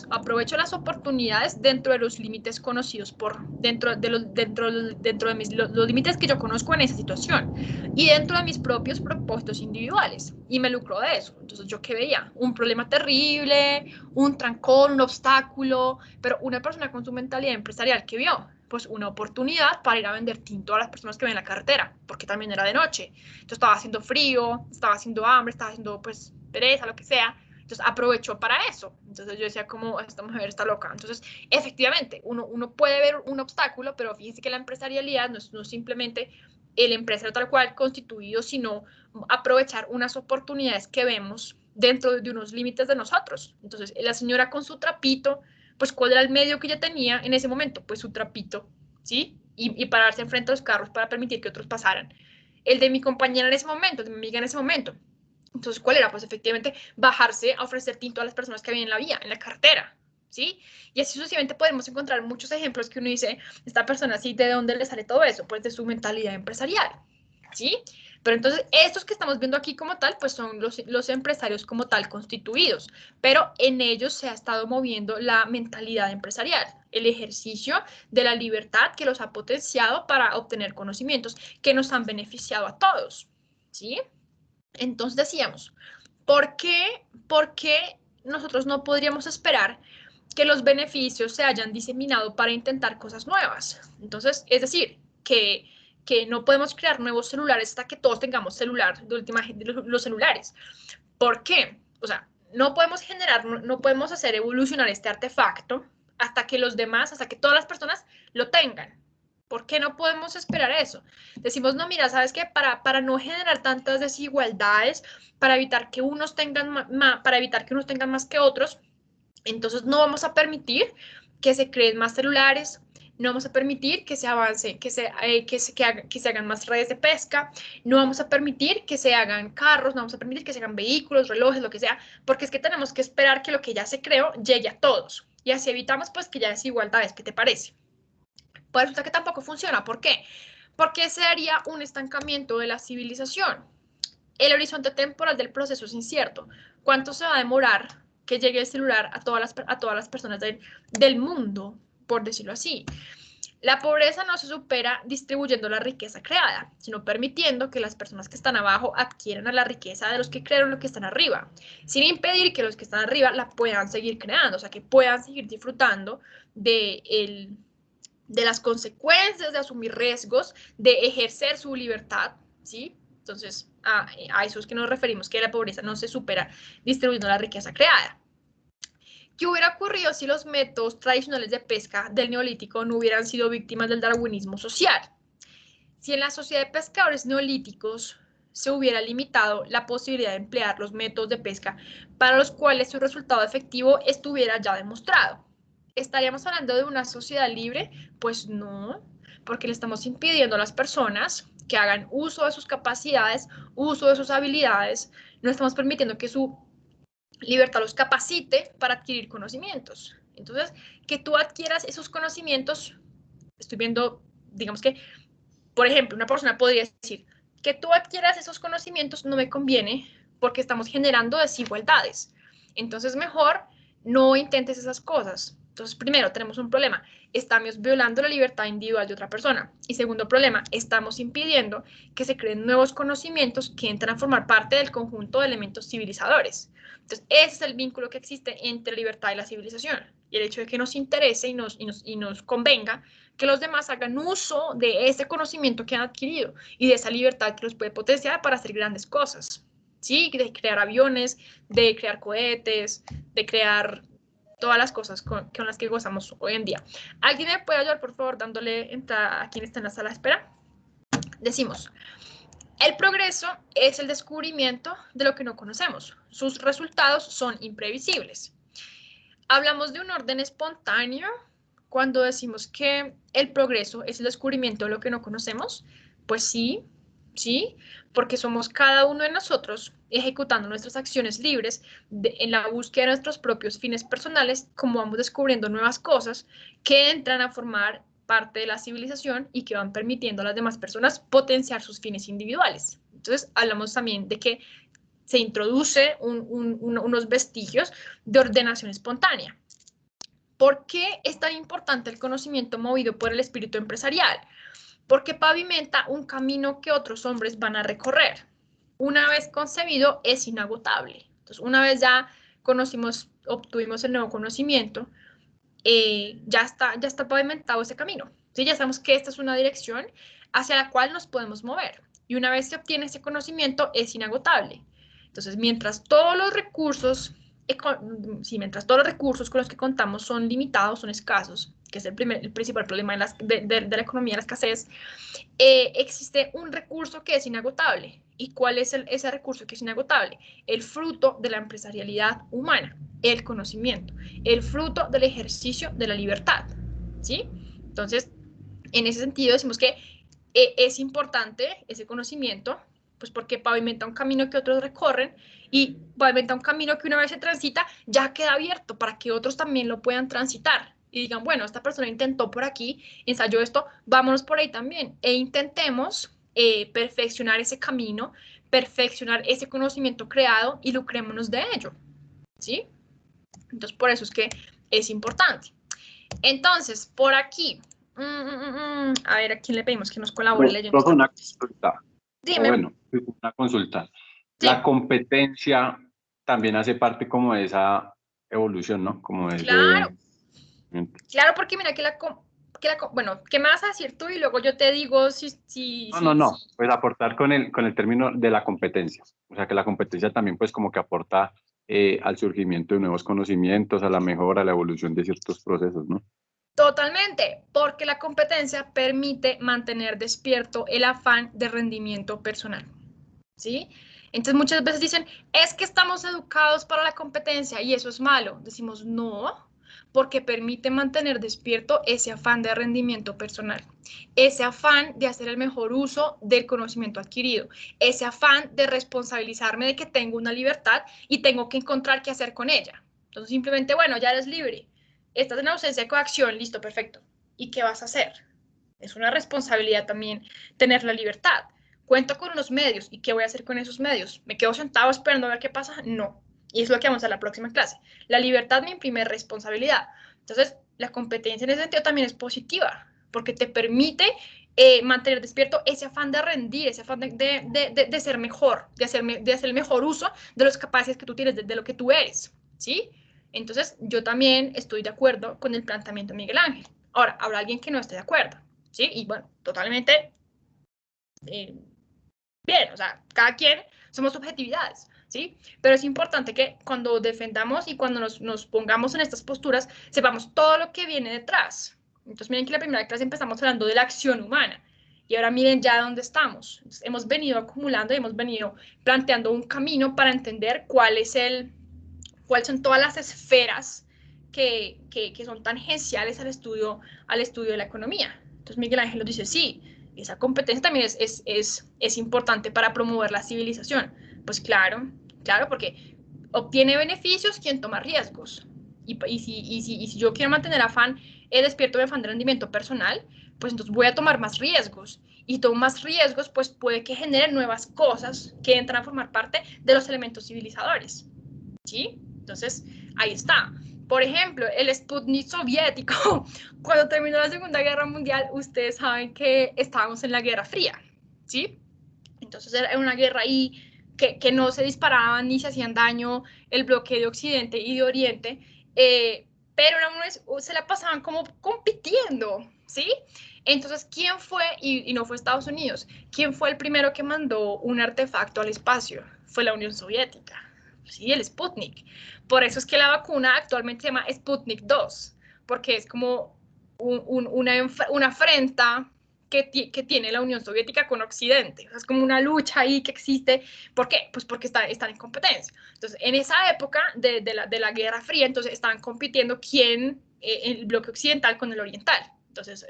S2: aprovecho las oportunidades dentro de los límites conocidos dentro de los límites que yo conozco en esa situación y dentro de mis propios propósitos individuales. Y me lucro de eso. Entonces, ¿yo qué veía? Un problema terrible, un trancón, un obstáculo, pero una persona con su mentalidad empresarial que vio, pues una oportunidad para ir a vender tinto a las personas que ven en la carretera, porque también era de noche. Entonces estaba haciendo frío, estaba haciendo hambre, estaba haciendo pues pereza, lo que sea. Entonces aprovechó para eso. Entonces yo decía, como esta mujer está loca. Entonces, efectivamente, uno puede ver un obstáculo, pero fíjense que la empresarialidad no es simplemente el empresario tal cual constituido, sino aprovechar unas oportunidades que vemos dentro de unos límites de nosotros. Entonces, la señora con su trapito, pues ¿cuál era el medio que ella tenía en ese momento? Pues su trapito, ¿sí? Y pararse enfrente a los carros para permitir que otros pasaran. El de mi compañera en ese momento, el de mi amiga en ese momento. Entonces, ¿cuál era? Pues efectivamente bajarse a ofrecer tinto a las personas que había en la vía, en la carretera, ¿sí? Y así sucesivamente podemos encontrar muchos ejemplos que uno dice, esta persona, ¿sí? ¿De dónde le sale todo eso? Pues de su mentalidad empresarial, ¿sí? Pero entonces, estos que estamos viendo aquí como tal, pues son los empresarios como tal constituidos, pero en ellos se ha estado moviendo la mentalidad empresarial, el ejercicio de la libertad que los ha potenciado para obtener conocimientos que nos han beneficiado a todos, ¿sí? Entonces decíamos, ¿por qué nosotros no podríamos esperar que los beneficios se hayan diseminado para intentar cosas nuevas? Entonces, es decir, que no podemos crear nuevos celulares hasta que todos tengamos celular, los celulares. ¿Por qué? O sea, no podemos hacer evolucionar este artefacto hasta que hasta que todas las personas lo tengan. ¿Por qué no podemos esperar eso? Decimos, no, mira, ¿sabes qué? Para no generar tantas desigualdades, para evitar que unos tengan más que otros, entonces no vamos a permitir que se creen más celulares, no vamos a permitir que se avance, que se hagan más redes de pesca, no vamos a permitir que se hagan carros, no vamos a permitir que se hagan vehículos, relojes, lo que sea, porque es que tenemos que esperar que lo que ya se creó llegue a todos. Y así evitamos pues que haya desigualdades. ¿Qué te parece? Pues resulta que tampoco funciona. ¿Por qué? Porque se haría un estancamiento de la civilización. El horizonte temporal del proceso es incierto. ¿Cuánto se va a demorar que llegue el celular a todas las personas del mundo, por decirlo así? La pobreza no se supera distribuyendo la riqueza creada, sino permitiendo que las personas que están abajo adquieran a la riqueza de los que crearon lo que están arriba, sin impedir que los que están arriba la puedan seguir creando, o sea, que puedan seguir disfrutando de las consecuencias de asumir riesgos, de ejercer su libertad, ¿sí? Entonces, a eso es que nos referimos, que la pobreza no se supera distribuyendo la riqueza creada. ¿Qué hubiera ocurrido si los métodos tradicionales de pesca del Neolítico no hubieran sido víctimas del darwinismo social? Si en la sociedad de pescadores neolíticos se hubiera limitado la posibilidad de emplear los métodos de pesca para los cuales su resultado efectivo estuviera ya demostrado, ¿estaríamos hablando de una sociedad libre? Pues no, porque le estamos impidiendo a las personas que hagan uso de sus capacidades, uso de sus habilidades, no estamos permitiendo que su libertad los capacite para adquirir conocimientos. Entonces, que tú adquieras esos conocimientos, estoy viendo, digamos que, por ejemplo, una persona podría decir, que tú adquieras esos conocimientos no me conviene porque estamos generando desigualdades. Entonces, mejor no intentes esas cosas. Entonces, primero, tenemos un problema. Estamos violando la libertad individual de otra persona. Y segundo problema, estamos impidiendo que se creen nuevos conocimientos que entran a formar parte del conjunto de elementos civilizadores. Entonces, ese es el vínculo que existe entre la libertad y la civilización. Y el hecho de que nos interese y nos convenga que los demás hagan uso de ese conocimiento que han adquirido y de esa libertad que los puede potenciar para hacer grandes cosas. ¿Sí? De crear aviones, de crear cohetes, de crear todas las cosas con las que gozamos hoy en día. ¿Alguien me puede ayudar, por favor, dándole entrada a quien está en la sala de espera? Decimos, el progreso es el descubrimiento de lo que no conocemos. Sus resultados son imprevisibles. Hablamos de un orden espontáneo cuando decimos que el progreso es el descubrimiento de lo que no conocemos. Pues sí, porque somos cada uno de nosotros ejecutando nuestras acciones libres en la búsqueda de nuestros propios fines personales, como vamos descubriendo nuevas cosas que entran a formar parte de la civilización y que van permitiendo a las demás personas potenciar sus fines individuales. Entonces, hablamos también de que se introduce unos vestigios de ordenación espontánea. ¿Por qué es tan importante el conocimiento movido por el espíritu empresarial? Porque pavimenta un camino que otros hombres van a recorrer. Una vez concebido, es inagotable. Entonces, una vez ya obtuvimos el nuevo conocimiento, ya está pavimentado ese camino. ¿Sí? Ya sabemos que esta es una dirección hacia la cual nos podemos mover. Y una vez se obtiene ese conocimiento, es inagotable. Entonces, mientras todos los recursos con los que contamos son limitados, son escasos, que es el principal problema de la economía de la escasez, existe un recurso que es inagotable. ¿Y cuál es ese recurso que es inagotable? El fruto de la empresarialidad humana, el conocimiento, el fruto del ejercicio de la libertad, ¿sí? Entonces, en ese sentido decimos que es importante ese conocimiento, pues porque pavimenta un camino que otros recorren y pavimenta un camino que una vez se transita ya queda abierto para que otros también lo puedan transitar y digan, bueno, esta persona intentó por aquí, ensayó esto, vámonos por ahí también e intentemos perfeccionar ese camino, perfeccionar ese conocimiento creado y lucrémonos de ello, ¿sí? Entonces, por eso es que es importante. Entonces, por aquí, a ver, ¿a quién le pedimos que nos colabore leyendo?
S6: Una consulta.
S2: Dime.
S6: Bueno, una consulta.
S2: Sí.
S6: La competencia también hace parte como de esa evolución, ¿no? Como de
S2: Claro.
S6: ese...
S2: Claro, porque mira bueno, ¿qué me vas a decir tú? Y luego yo te digo si...
S6: No, pues aportar con el término de la competencia. O sea, que la competencia también pues como que aporta al surgimiento de nuevos conocimientos, a la mejora, a la evolución de ciertos procesos, ¿no?
S2: Totalmente, porque la competencia permite mantener despierto el afán de rendimiento personal, ¿sí? Entonces muchas veces dicen, es que estamos educados para la competencia y eso es malo. Decimos, no, porque permite mantener despierto ese afán de rendimiento personal, ese afán de hacer el mejor uso del conocimiento adquirido, ese afán de responsabilizarme de que tengo una libertad y tengo que encontrar qué hacer con ella. Entonces simplemente, bueno, ya eres libre. Estás en ausencia de coacción, listo, perfecto. ¿Y qué vas a hacer? Es una responsabilidad también tener la libertad. Cuento con unos medios, ¿y qué voy a hacer con esos medios? ¿Me quedo sentado esperando a ver qué pasa? No. Y es lo que vamos a la próxima clase. La libertad me imprime responsabilidad. Entonces, la competencia en ese sentido también es positiva, porque te permite mantener despierto ese afán de rendir, ese afán de ser mejor, de hacer el mejor uso de las capacidades que tú tienes, de lo que tú eres, ¿sí? Entonces, yo también estoy de acuerdo con el planteamiento de Miguel Ángel. Ahora, habrá alguien que no esté de acuerdo, ¿sí? Y bueno, totalmente bien, o sea, cada quien somos subjetividades, ¿sí? Pero es importante que cuando defendamos y cuando nos pongamos en estas posturas, sepamos todo lo que viene detrás. Entonces, miren que en la primera clase empezamos hablando de la acción humana. Y ahora miren ya dónde estamos. Entonces, hemos venido acumulando y hemos venido planteando un camino para entender cuáles son todas las esferas que son tangenciales al estudio de la economía. Entonces Miguel Ángel nos dice, sí, esa competencia también es importante para promover la civilización. Pues claro, porque obtiene beneficios quien toma riesgos. Y si yo quiero mantener despierto el afán de rendimiento personal, pues entonces voy a tomar más riesgos. Y tomo más riesgos, pues puede que generen nuevas cosas que entran a formar parte de los elementos civilizadores. ¿Sí? Entonces, ahí está. Por ejemplo, el Sputnik soviético, cuando terminó la Segunda Guerra Mundial, ustedes saben que estábamos en la Guerra Fría, ¿sí? Entonces era una guerra ahí que no se disparaban ni se hacían daño el bloque de Occidente y de Oriente, pero se la pasaban como compitiendo, ¿sí? Entonces, ¿quién fue? Y no fue Estados Unidos. ¿Quién fue el primero que mandó un artefacto al espacio? Fue la Unión Soviética, ¿sí? El Sputnik. Por eso es que la vacuna actualmente se llama Sputnik 2, porque es como una afrenta que tiene la Unión Soviética con Occidente. O sea, es como una lucha ahí que existe. ¿Por qué? Pues porque están en competencia. Entonces, en esa época de la Guerra Fría, entonces estaban compitiendo quién, el bloque occidental con el oriental. Entonces,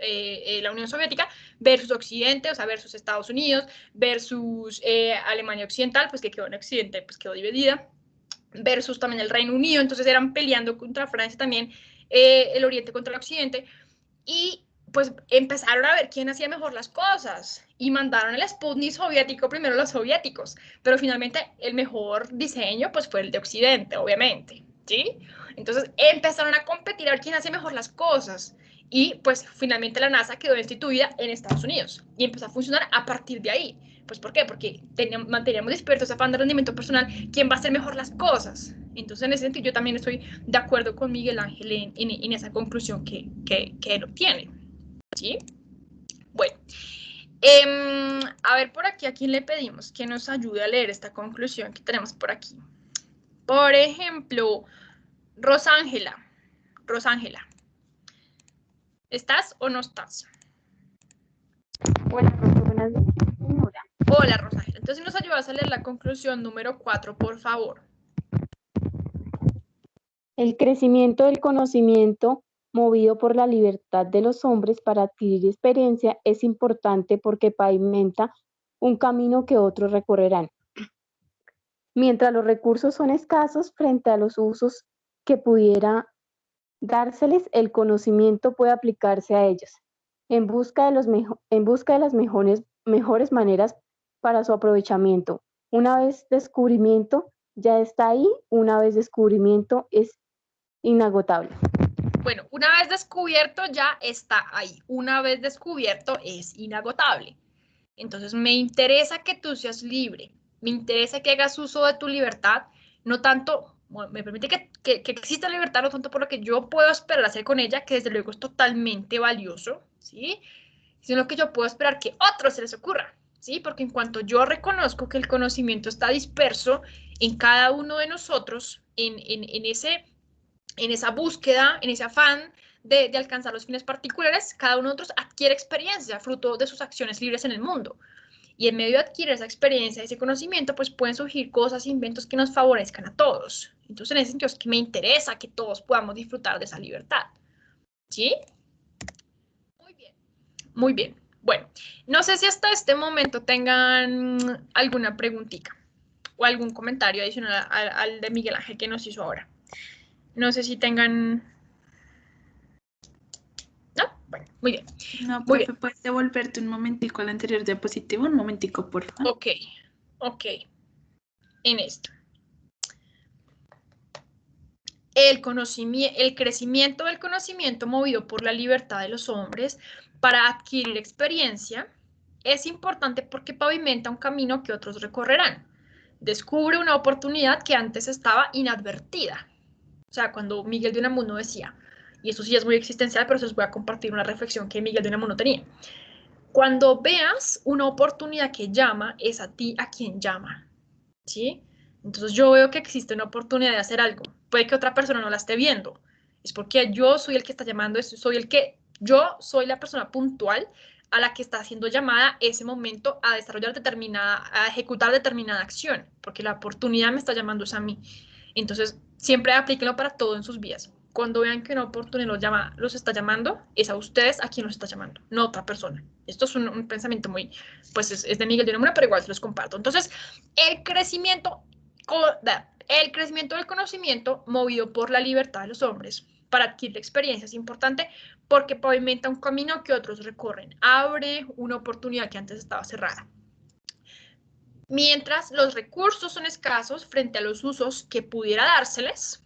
S2: la Unión Soviética versus Occidente, o sea, versus Estados Unidos, versus Alemania Occidental, pues que quedó en Occidente, pues quedó dividida, versus también el Reino Unido. Entonces, eran peleando contra Francia también, el Oriente contra el Occidente. Y pues empezaron a ver quién hacía mejor las cosas y mandaron el Sputnik soviético primero los soviéticos, pero finalmente el mejor diseño pues fue el de Occidente, obviamente, ¿sí? Entonces empezaron a competir a ver quién hacía mejor las cosas y pues finalmente la NASA quedó instituida en Estados Unidos y empezó a funcionar a partir de ahí. Pues ¿por qué? Porque manteníamos despiertos ese afán de rendimiento personal, quién va a hacer mejor las cosas. Entonces, en ese sentido, yo también estoy de acuerdo con Miguel Ángel en esa conclusión que él obtiene. ¿Sí? Bueno, a ver por aquí, ¿a quién le pedimos que nos ayude a leer esta conclusión que tenemos por aquí? Por ejemplo, Rosángela. Rosángela, ¿estás o no estás?
S3: Hola, profe, buenas noches, señora.
S2: Hola, Rosángela. Entonces, ¿nos ayudas a leer la conclusión número 4, por favor?
S9: El crecimiento del conocimiento movido por la libertad de los hombres para adquirir experiencia es importante porque pavimenta un camino que otros recorrerán. Mientras los recursos son escasos frente a los usos que pudiera dárseles, el conocimiento puede aplicarse a ellos, en busca de las mejores maneras para su aprovechamiento. Una vez descubrimiento ya está ahí, una vez descubrimiento es inagotable.
S2: Bueno, una vez descubierto ya está ahí. Una vez descubierto es inagotable. Entonces me interesa que tú seas libre. Me interesa que hagas uso de tu libertad. No tanto, bueno, me permite que exista libertad, no tanto por lo que yo puedo esperar hacer con ella, que desde luego es totalmente valioso, ¿sí? Sino que yo puedo esperar que a otros se les ocurra, ¿sí? Porque en cuanto yo reconozco que el conocimiento está disperso en cada uno de nosotros, en esa búsqueda, en ese afán de alcanzar los fines particulares, cada uno de nosotros adquiere experiencia fruto de sus acciones libres en el mundo. Y en medio de adquirir esa experiencia, ese conocimiento, pues pueden surgir cosas, inventos que nos favorezcan a todos. Entonces, en ese sentido es que me interesa que todos podamos disfrutar de esa libertad. ¿Sí? Muy bien. Muy bien. Bueno, no sé si hasta este momento tengan alguna preguntita o algún comentario adicional al de Miguel Ángel que nos hizo ahora. No sé si tengan... ¿No? Bueno, muy bien.
S5: No,
S2: Muy
S5: profe, ¿puedes devolverte un momentico al anterior diapositivo? Un momentico, por favor.
S2: Ok. En esto. El crecimiento del conocimiento movido por la libertad de los hombres para adquirir experiencia es importante porque pavimenta un camino que otros recorrerán. Descubre una oportunidad que antes estaba inadvertida. O sea, cuando Miguel de Unamuno decía, y esto sí es muy existencial, pero se os voy a compartir una reflexión que Miguel de Unamuno tenía. Cuando veas una oportunidad que llama, es a ti a quien llama, ¿sí? Entonces yo veo que existe una oportunidad de hacer algo. Puede que otra persona no la esté viendo. Es porque yo soy el que está llamando, yo soy la persona puntual a la que está siendo llamada ese momento a desarrollar a ejecutar determinada acción, porque la oportunidad me está llamando a mí. Entonces, siempre aplíquenlo para todo en sus vidas. Cuando vean que una oportunidad los está llamando, es a ustedes a quien los está llamando, no a otra persona. Esto es un pensamiento muy, pues es de Miguel de Unamuno, pero igual se los comparto. Entonces, el crecimiento del conocimiento movido por la libertad de los hombres para adquirir experiencia es importante porque pavimenta un camino que otros recorren, abre una oportunidad que antes estaba cerrada. Mientras los recursos son escasos frente a los usos que pudiera dárseles,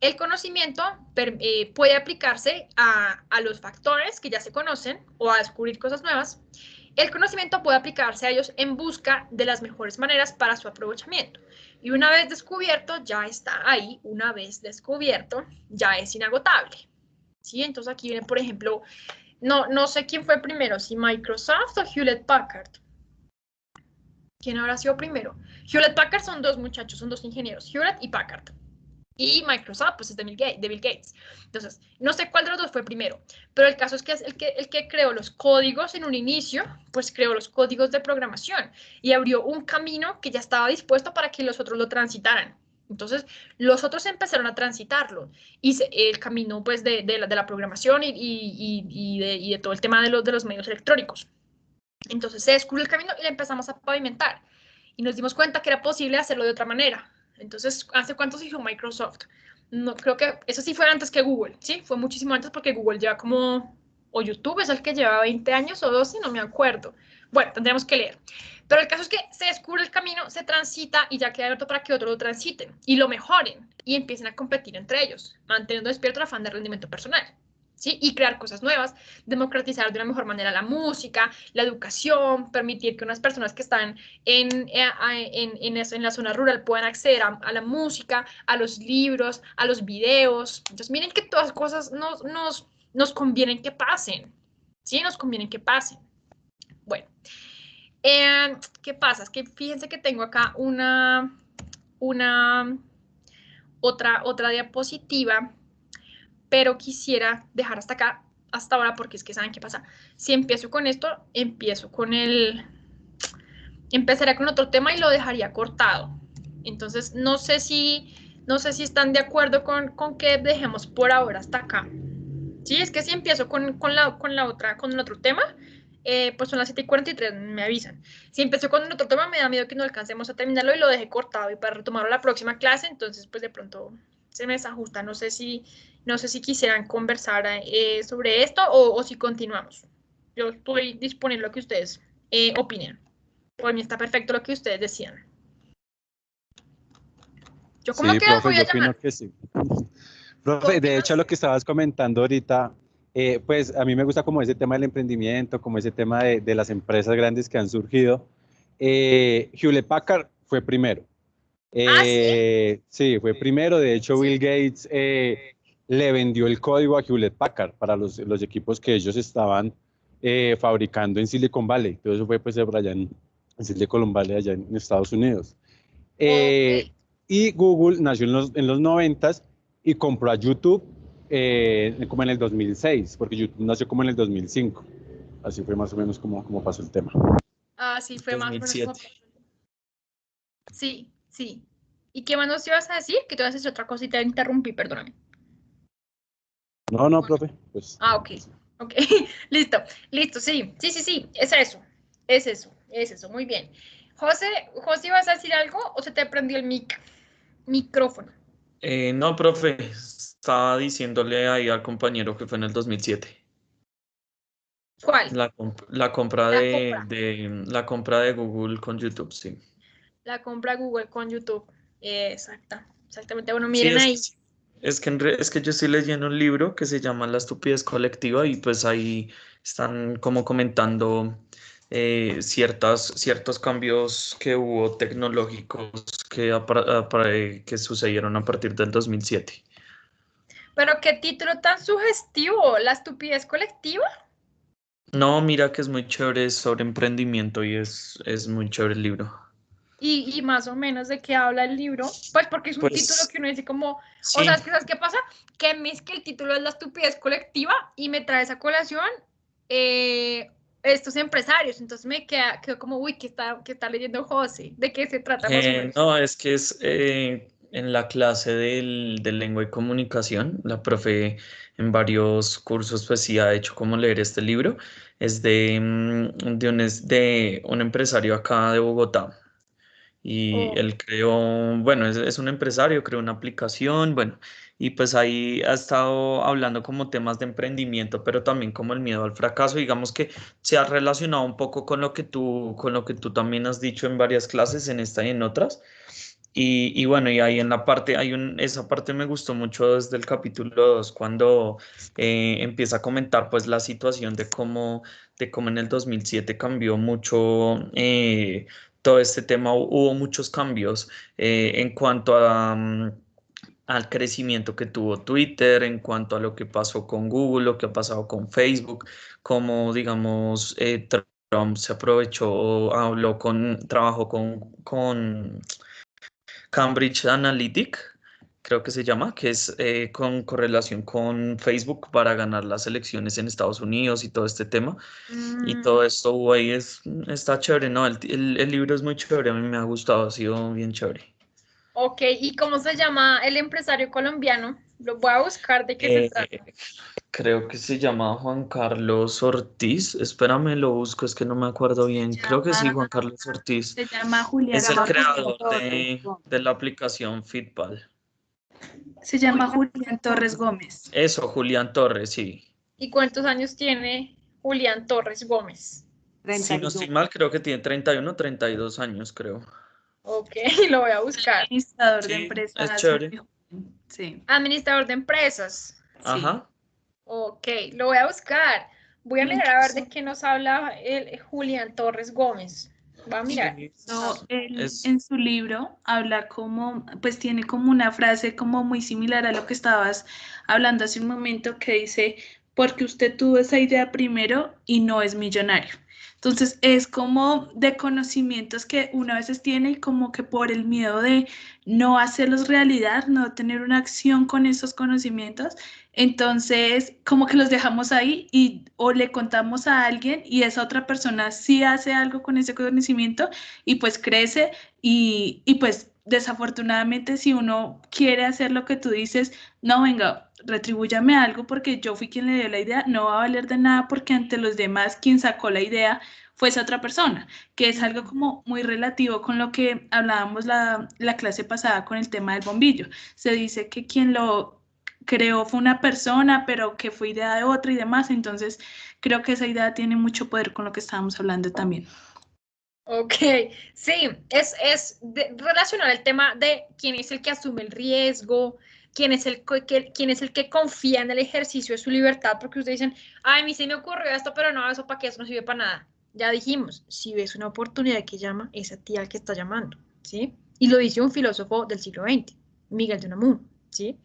S2: el conocimiento puede aplicarse a los factores que ya se conocen o a descubrir cosas nuevas. El conocimiento puede aplicarse a ellos en busca de las mejores maneras para su aprovechamiento. Y una vez descubierto, ya está ahí. Una vez descubierto, ya es inagotable. ¿Sí? Entonces aquí viene, por ejemplo, no sé quién fue primero, si Microsoft o Hewlett Packard. ¿Quién habrá sido primero? Hewlett Packard son dos muchachos, son dos ingenieros, Hewlett y Packard. Y Microsoft, pues es de Bill Gates. Entonces, no sé cuál de los dos fue primero, pero el caso es que es el que creó los códigos en un inicio, pues creó los códigos de programación y abrió un camino que ya estaba dispuesto para que los otros lo transitaran. Entonces, los otros empezaron a transitarlo y el camino, pues, de la programación y de todo el tema de los medios electrónicos. Entonces, se descubrió el camino y le empezamos a pavimentar y nos dimos cuenta que era posible hacerlo de otra manera. Entonces, ¿hace cuánto se hizo Microsoft? No, creo que eso sí fue antes que Google, ¿sí? Fue muchísimo antes porque Google lleva como, o YouTube es el que lleva 20 años o 12, no me acuerdo. Bueno, tendremos que leer. Pero el caso es que se descubre el camino, se transita y ya queda abierto para que otros lo transiten y lo mejoren y empiecen a competir entre ellos, manteniendo despierto el afán de rendimiento personal. ¿Sí? Y crear cosas nuevas, democratizar de una mejor manera la música, la educación, permitir que unas personas que están en la zona rural puedan acceder a la música, a los libros, a los videos. Entonces, miren que todas las cosas nos convienen que pasen. ¿Sí? Nos convienen que pasen. Bueno, ¿qué pasa? Es que fíjense que tengo acá otra diapositiva, pero quisiera dejar hasta acá, hasta ahora, porque es que ¿saben qué pasa? Si empiezo con esto, empezaré con otro tema y lo dejaría cortado. Entonces, no sé si están de acuerdo con que dejemos por ahora hasta acá. Sí, es que si empiezo con el otro tema, pues son las 7:43, me avisan. Si empiezo con el otro tema, me da miedo que no alcancemos a terminarlo y lo deje cortado y para retomarlo la próxima clase, entonces pues de pronto se me desajusta. No sé si quisieran conversar sobre esto o si continuamos. Yo estoy disponible a lo que ustedes opinen. Por mí está perfecto lo que ustedes decían. Yo como
S6: Sí,
S2: que los
S6: profe,
S2: voy a
S6: yo opino
S2: llamar.
S6: que sí. Profe, de hecho, lo que estabas comentando ahorita, pues a mí me gusta como ese tema del emprendimiento, como ese tema de las empresas grandes que han surgido. Hewlett Packard fue primero.
S2: ¿Sí?
S6: Sí, fue primero. De hecho,
S2: Sí.
S6: Bill Gates le vendió el código a Hewlett Packard para los equipos que ellos estaban fabricando en Silicon Valley. Todo eso fue pues por allá en Silicon Valley, allá en Estados Unidos.
S2: Ok.
S6: Y Google nació en los 90s y compró a YouTube como en el 2006, porque YouTube nació como en el 2005. Así fue más o menos como pasó el tema.
S2: Sí, fue más o menos como...
S7: 2007.
S2: Sí, sí. ¿Y qué más nos ibas a decir? Que te ibas a decir otra cosa y te interrumpí, perdóname.
S6: No, profe, pues.
S2: Ok, listo, sí, es eso, muy bien. José, ¿ibas a decir algo o se te prendió el micrófono?
S7: No, profe, estaba diciéndole ahí al compañero que fue en el 2007.
S2: ¿Cuál?
S7: La compra
S2: La compra.
S7: la compra de Google con YouTube, sí.
S2: La compra Google con YouTube. Exactamente. Bueno,
S7: Sí,
S2: miren ahí.
S7: es que yo estoy leyendo un libro que se llama La estupidez colectiva y pues ahí están como comentando ciertos cambios que hubo tecnológicos que sucedieron a partir del 2007.
S2: Pero qué título tan sugestivo, La estupidez colectiva.
S7: No, mira que es muy chévere, es sobre emprendimiento y es muy chévere el libro.
S2: Y más o menos de qué habla el libro, pues porque es un título
S7: Pues
S2: que uno dice como,
S7: sí,
S2: o sea, ¿sabes qué pasa? Que es que el título es La estupidez colectiva y me trae esa colación estos empresarios, entonces me quedo como, uy, ¿qué está leyendo José? ¿De qué se trata más o menos?
S7: no, es que es en la clase de lengua y comunicación, la profe en varios cursos pues sí ha hecho como leer este libro, es de un empresario acá de Bogotá. Y
S2: Oh,
S7: él creó, bueno, es un empresario, creó una aplicación, bueno, y pues ahí ha estado hablando como temas de emprendimiento, pero también como el miedo al fracaso, digamos que se ha relacionado un poco con lo que tú también has dicho en varias clases, en esta y en otras. Y bueno, y ahí en la parte, esa parte me gustó mucho desde el capítulo 2, cuando empieza a comentar pues la situación de cómo en el 2007 cambió mucho todo este tema, hubo muchos cambios en cuanto al crecimiento que tuvo Twitter, en cuanto a lo que pasó con Google, lo que ha pasado con Facebook, cómo digamos Trump se aprovechó, trabajó con Cambridge Analytica, creo que se llama, que es con correlación con Facebook para ganar las elecciones en Estados Unidos y todo este tema. Y todo esto, güey, está chévere, ¿no? El libro es muy chévere, a mí me ha gustado, ha sido bien chévere.
S2: Ok, ¿y cómo se llama el empresario colombiano? Lo voy a buscar, ¿de qué se trata?
S7: Creo que se llama Juan Carlos Ortiz. Espérame, lo busco, es que no me acuerdo bien. Creo que sí, Juan Carlos Ortiz.
S5: Se llama Julián.
S7: Es el creador
S9: Torres.
S7: de la aplicación Fitball.
S5: Se llama Julián Torres Gómez.
S7: Eso, Julián Torres, sí.
S2: ¿Y cuántos años tiene Julián Torres Gómez?
S7: Si no estoy mal, creo que tiene 31, 32 años, creo.
S2: Ok, lo voy a buscar.
S5: Administrador
S7: Sí,
S5: de empresas.
S7: es chévere.
S5: Sí.
S2: Administrador de empresas.
S7: Ajá.
S2: Ok, lo voy a buscar. Voy a mirar a ver de qué nos habla el Julián Torres Gómez. Voy a mirar.
S5: Él en su libro habla pues tiene como una frase como muy similar a lo que estabas hablando hace un momento, que dice, porque usted tuvo esa idea primero y no es millonario. Entonces es como de conocimientos que uno a veces tiene y como que por el miedo de no hacerlos realidad, no tener una acción con esos conocimientos, entonces como que los dejamos ahí o le contamos a alguien y esa otra persona sí hace algo con ese conocimiento y pues crece y pues desafortunadamente si uno quiere hacer lo que tú dices, no, venga, retribúyame algo porque yo fui quien le dio la idea, no va a valer de nada porque ante los demás quien sacó la idea fue esa otra persona, que es algo como muy relativo con lo que hablábamos la clase pasada con el tema del bombillo. Se dice que quien lo creó fue una persona, pero que fue idea de otra y demás, entonces creo que esa idea tiene mucho poder con lo que estábamos hablando también.
S2: Ok, sí, es relacionar el tema de quién es el que asume el riesgo, quién es el que confía en el ejercicio de su libertad, porque ustedes dicen, ay, a mí se me ocurrió esto, pero no, eso para qué, eso no sirve para nada. Ya dijimos, si ves una oportunidad que llama, es a ti al que está llamando, ¿sí? Y lo dice un filósofo del siglo XX, Miguel de Unamuno, ¿sí?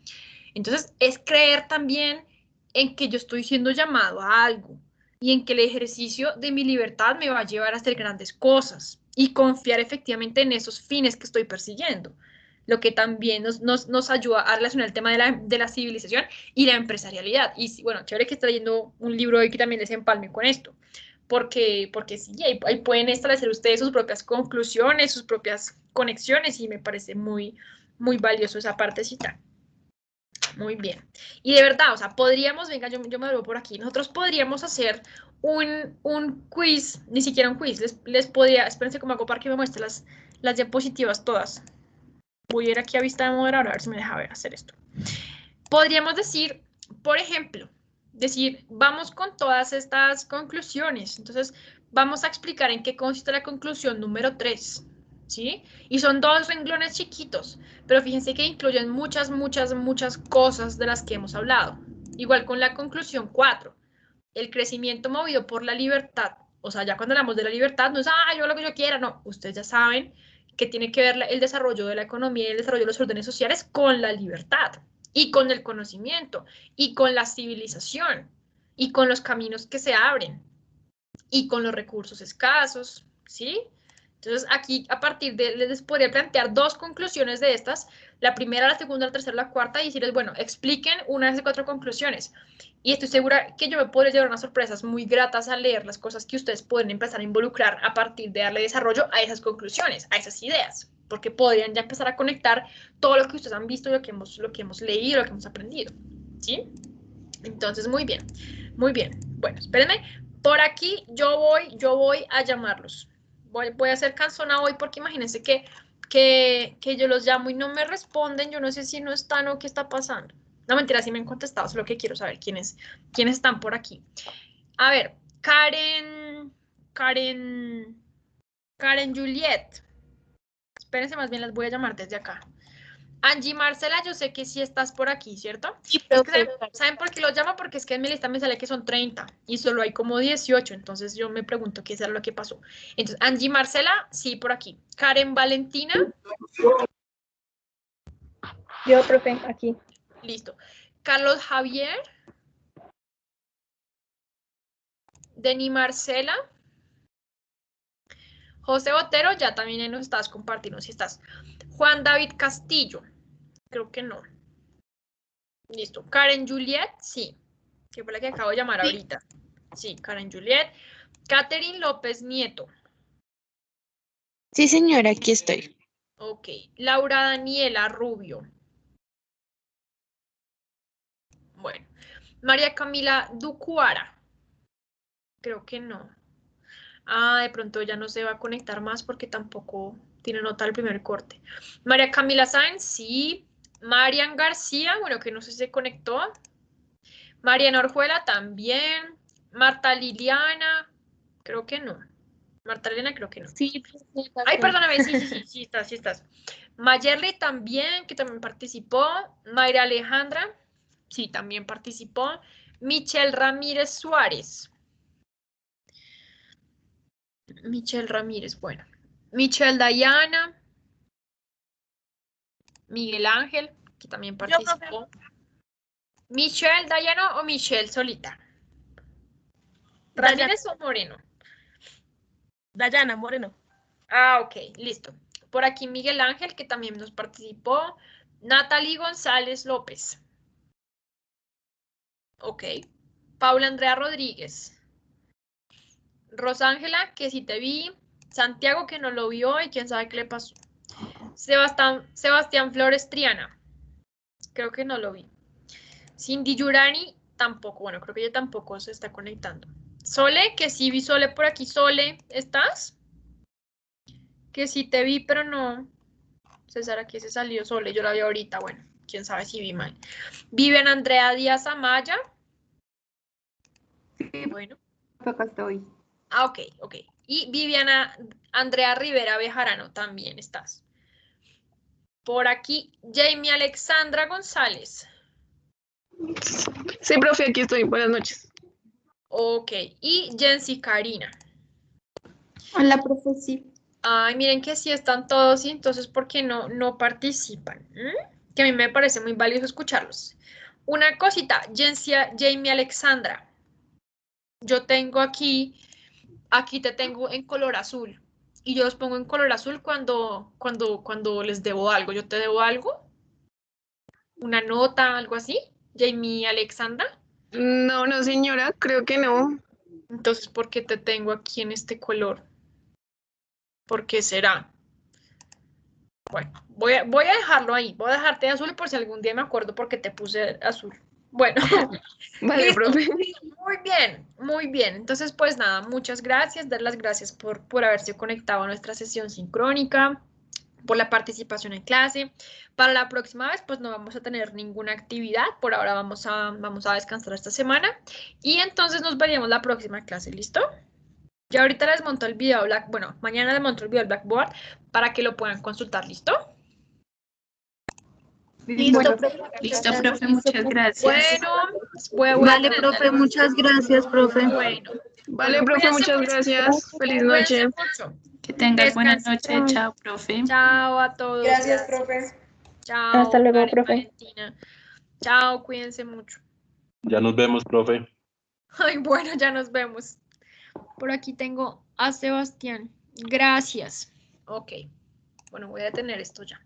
S2: Entonces, es creer también en que yo estoy siendo llamado a algo y en que el ejercicio de mi libertad me va a llevar a hacer grandes cosas y confiar efectivamente en esos fines que estoy persiguiendo, lo que también nos ayuda a relacionar el tema de la civilización y la empresarialidad. Y bueno, chévere que está leyendo un libro hoy que también les empalme con esto, porque sí, ahí pueden establecer ustedes sus propias conclusiones, sus propias conexiones y me parece muy, muy valioso esa partecita. Muy bien. Y de verdad, o sea, podríamos, venga, yo me vuelvo por aquí, nosotros podríamos hacer un quiz, ni siquiera un quiz, les podría, espérense cómo hago para que me muestre las diapositivas todas. Voy a ir aquí a vista de moderador a ver si me deja ver hacer esto. Podríamos decir, por ejemplo, vamos con todas estas conclusiones. Entonces, vamos a explicar en qué consiste la conclusión número 3. ¿Sí? Y son 2 renglones chiquitos, pero fíjense que incluyen muchas, muchas, muchas cosas de las que hemos hablado. Igual con la conclusión 4, el crecimiento movido por la libertad. O sea, ya cuando hablamos de la libertad, no es, yo lo que yo quiera, no. Ustedes ya saben que tiene que ver el desarrollo de la economía y el desarrollo de los órdenes sociales con la libertad, y con el conocimiento, y con la civilización, y con los caminos que se abren, y con los recursos escasos, ¿sí? Entonces, aquí, a partir les podría plantear 2 conclusiones de estas, la primera, la segunda, la tercera, la cuarta, y decirles, bueno, expliquen una de esas 4 conclusiones. Y estoy segura que yo me podré llevar unas sorpresas muy gratas al leer las cosas que ustedes pueden empezar a involucrar a partir de darle desarrollo a esas conclusiones, a esas ideas, porque podrían ya empezar a conectar todo lo que ustedes han visto, lo que hemos leído, lo que hemos aprendido, ¿sí? Entonces, muy bien, muy bien. Bueno, espérenme, por aquí yo voy a llamarlos. Voy a hacer canzona hoy porque imagínense que yo los llamo y no me responden. Yo no sé si no están o qué está pasando. No, mentira, sí me han contestado, solo que quiero saber quiénes están por aquí. A ver, Karen Juliet. Espérense, más bien las voy a llamar desde acá. Angie Marcela, yo sé que sí estás por aquí, ¿cierto?
S8: Sí,
S2: Es que
S8: profe.
S2: ¿saben por qué los llamo? Porque es que en mi lista me sale que son 30 y solo hay como 18, entonces yo me pregunto qué es lo que pasó. Entonces, Angie Marcela, sí, por aquí. Karen Valentina.
S10: Yo, profe, aquí.
S2: Listo. Carlos Javier. Deni Marcela. José Botero, ya también nos estás compartiendo si estás. Juan David Castillo. Creo que no. Listo. Karen Juliet, sí. Que fue la que acabo de llamar ahorita. Sí, Karen Juliet. Catherine López Nieto.
S11: Sí, señora, aquí estoy.
S2: Ok. Laura Daniela Rubio. Bueno. María Camila Ducuara. Creo que no. Ah, de pronto ya no se va a conectar más porque tampoco tiene nota el primer corte. María Camila Sáenz, sí. Marian García, bueno, que no sé si se conectó. Mariana Orjuela también. Marta Liliana, creo que no. Marta Liliana, creo que no.
S8: Sí,
S2: Ay, perdóname, sí estás. Mayerly también, que también participó. Mayra Alejandra, sí, también participó. Michelle Ramírez Suárez. Michelle Ramírez, bueno. Michelle Dayana. Miguel Ángel, que también participó. Michelle Dayana o Michelle solita. ¿Ramírez o Moreno?
S10: Dayana Moreno.
S2: Ah, ok, listo. Por aquí Miguel Ángel, que también nos participó. Natalie González López. Ok. Paula Andrea Rodríguez. Rosángela, que sí te vi. Santiago, que no lo vio y quién sabe qué le pasó. Sebastián Flores Triana. Creo que no lo vi. Cindy Yurani, tampoco. Bueno, creo que ella tampoco se está conectando. Sole, que sí vi Sole por aquí. Sole, ¿estás? Que sí te vi, pero no. César, aquí se salió Sole. Yo la vi ahorita. Bueno, quién sabe si vi mal. Vivian Andrea Díaz Amaya. Bueno.
S4: Acá estoy.
S2: Ah, ok. Y Viviana Andrea Rivera Bejarano, también estás. Por aquí, Jamie Alexandra González.
S10: Sí, profe, aquí estoy. Buenas noches.
S2: Ok. Y Jensi Karina.
S4: Hola, profe, sí.
S2: Ay, miren que sí están todos y entonces, ¿por qué no participan? Que a mí me parece muy valioso escucharlos. Una cosita, Jamie Alexandra. Yo tengo aquí te tengo en color azul. Y yo los pongo en color azul cuando les debo algo. ¿Yo te debo algo? ¿Una nota, algo así? Jamie Alexandra.
S10: No, no, señora, creo que no.
S2: Entonces, ¿por qué te tengo aquí en este color? ¿Por qué será? Bueno, voy a dejarlo ahí. Voy a dejarte de azul por si algún día me acuerdo por qué te puse azul. Bueno,
S10: Vale,
S2: listo.
S10: profe.
S2: Muy bien. Entonces, pues nada, muchas gracias. Dar las gracias por haberse conectado a nuestra sesión sincrónica, por la participación en clase. Para la próxima vez, pues no vamos a tener ninguna actividad. Por ahora vamos a descansar esta semana. Y entonces nos veríamos la próxima clase, ¿listo? Ya ahorita les monto el video, mañana les monto el video al Blackboard para que lo puedan consultar, ¿listo?
S8: Listo, profe.
S5: Listo, profe, muchas gracias.
S2: Bueno,
S8: Vale, profe, muchas gracias, profe.
S2: Bueno.
S10: Vale, profe,
S2: Cuídense
S10: muchas
S2: mucho.
S10: gracias. Feliz noche.
S2: Mucho.
S5: Que tengas buena
S2: Descansen.
S5: noche. Chao, profe.
S2: Chao a todos.
S1: Gracias, profe.
S2: Chao.
S9: Hasta luego,
S2: Karen,
S9: profe.
S2: Valentina. Chao, cuídense mucho.
S6: Ya nos vemos, profe.
S2: Ay, bueno, ya nos vemos. Por aquí tengo a Sebastián. Gracias. Ok. Bueno, voy a detener esto ya.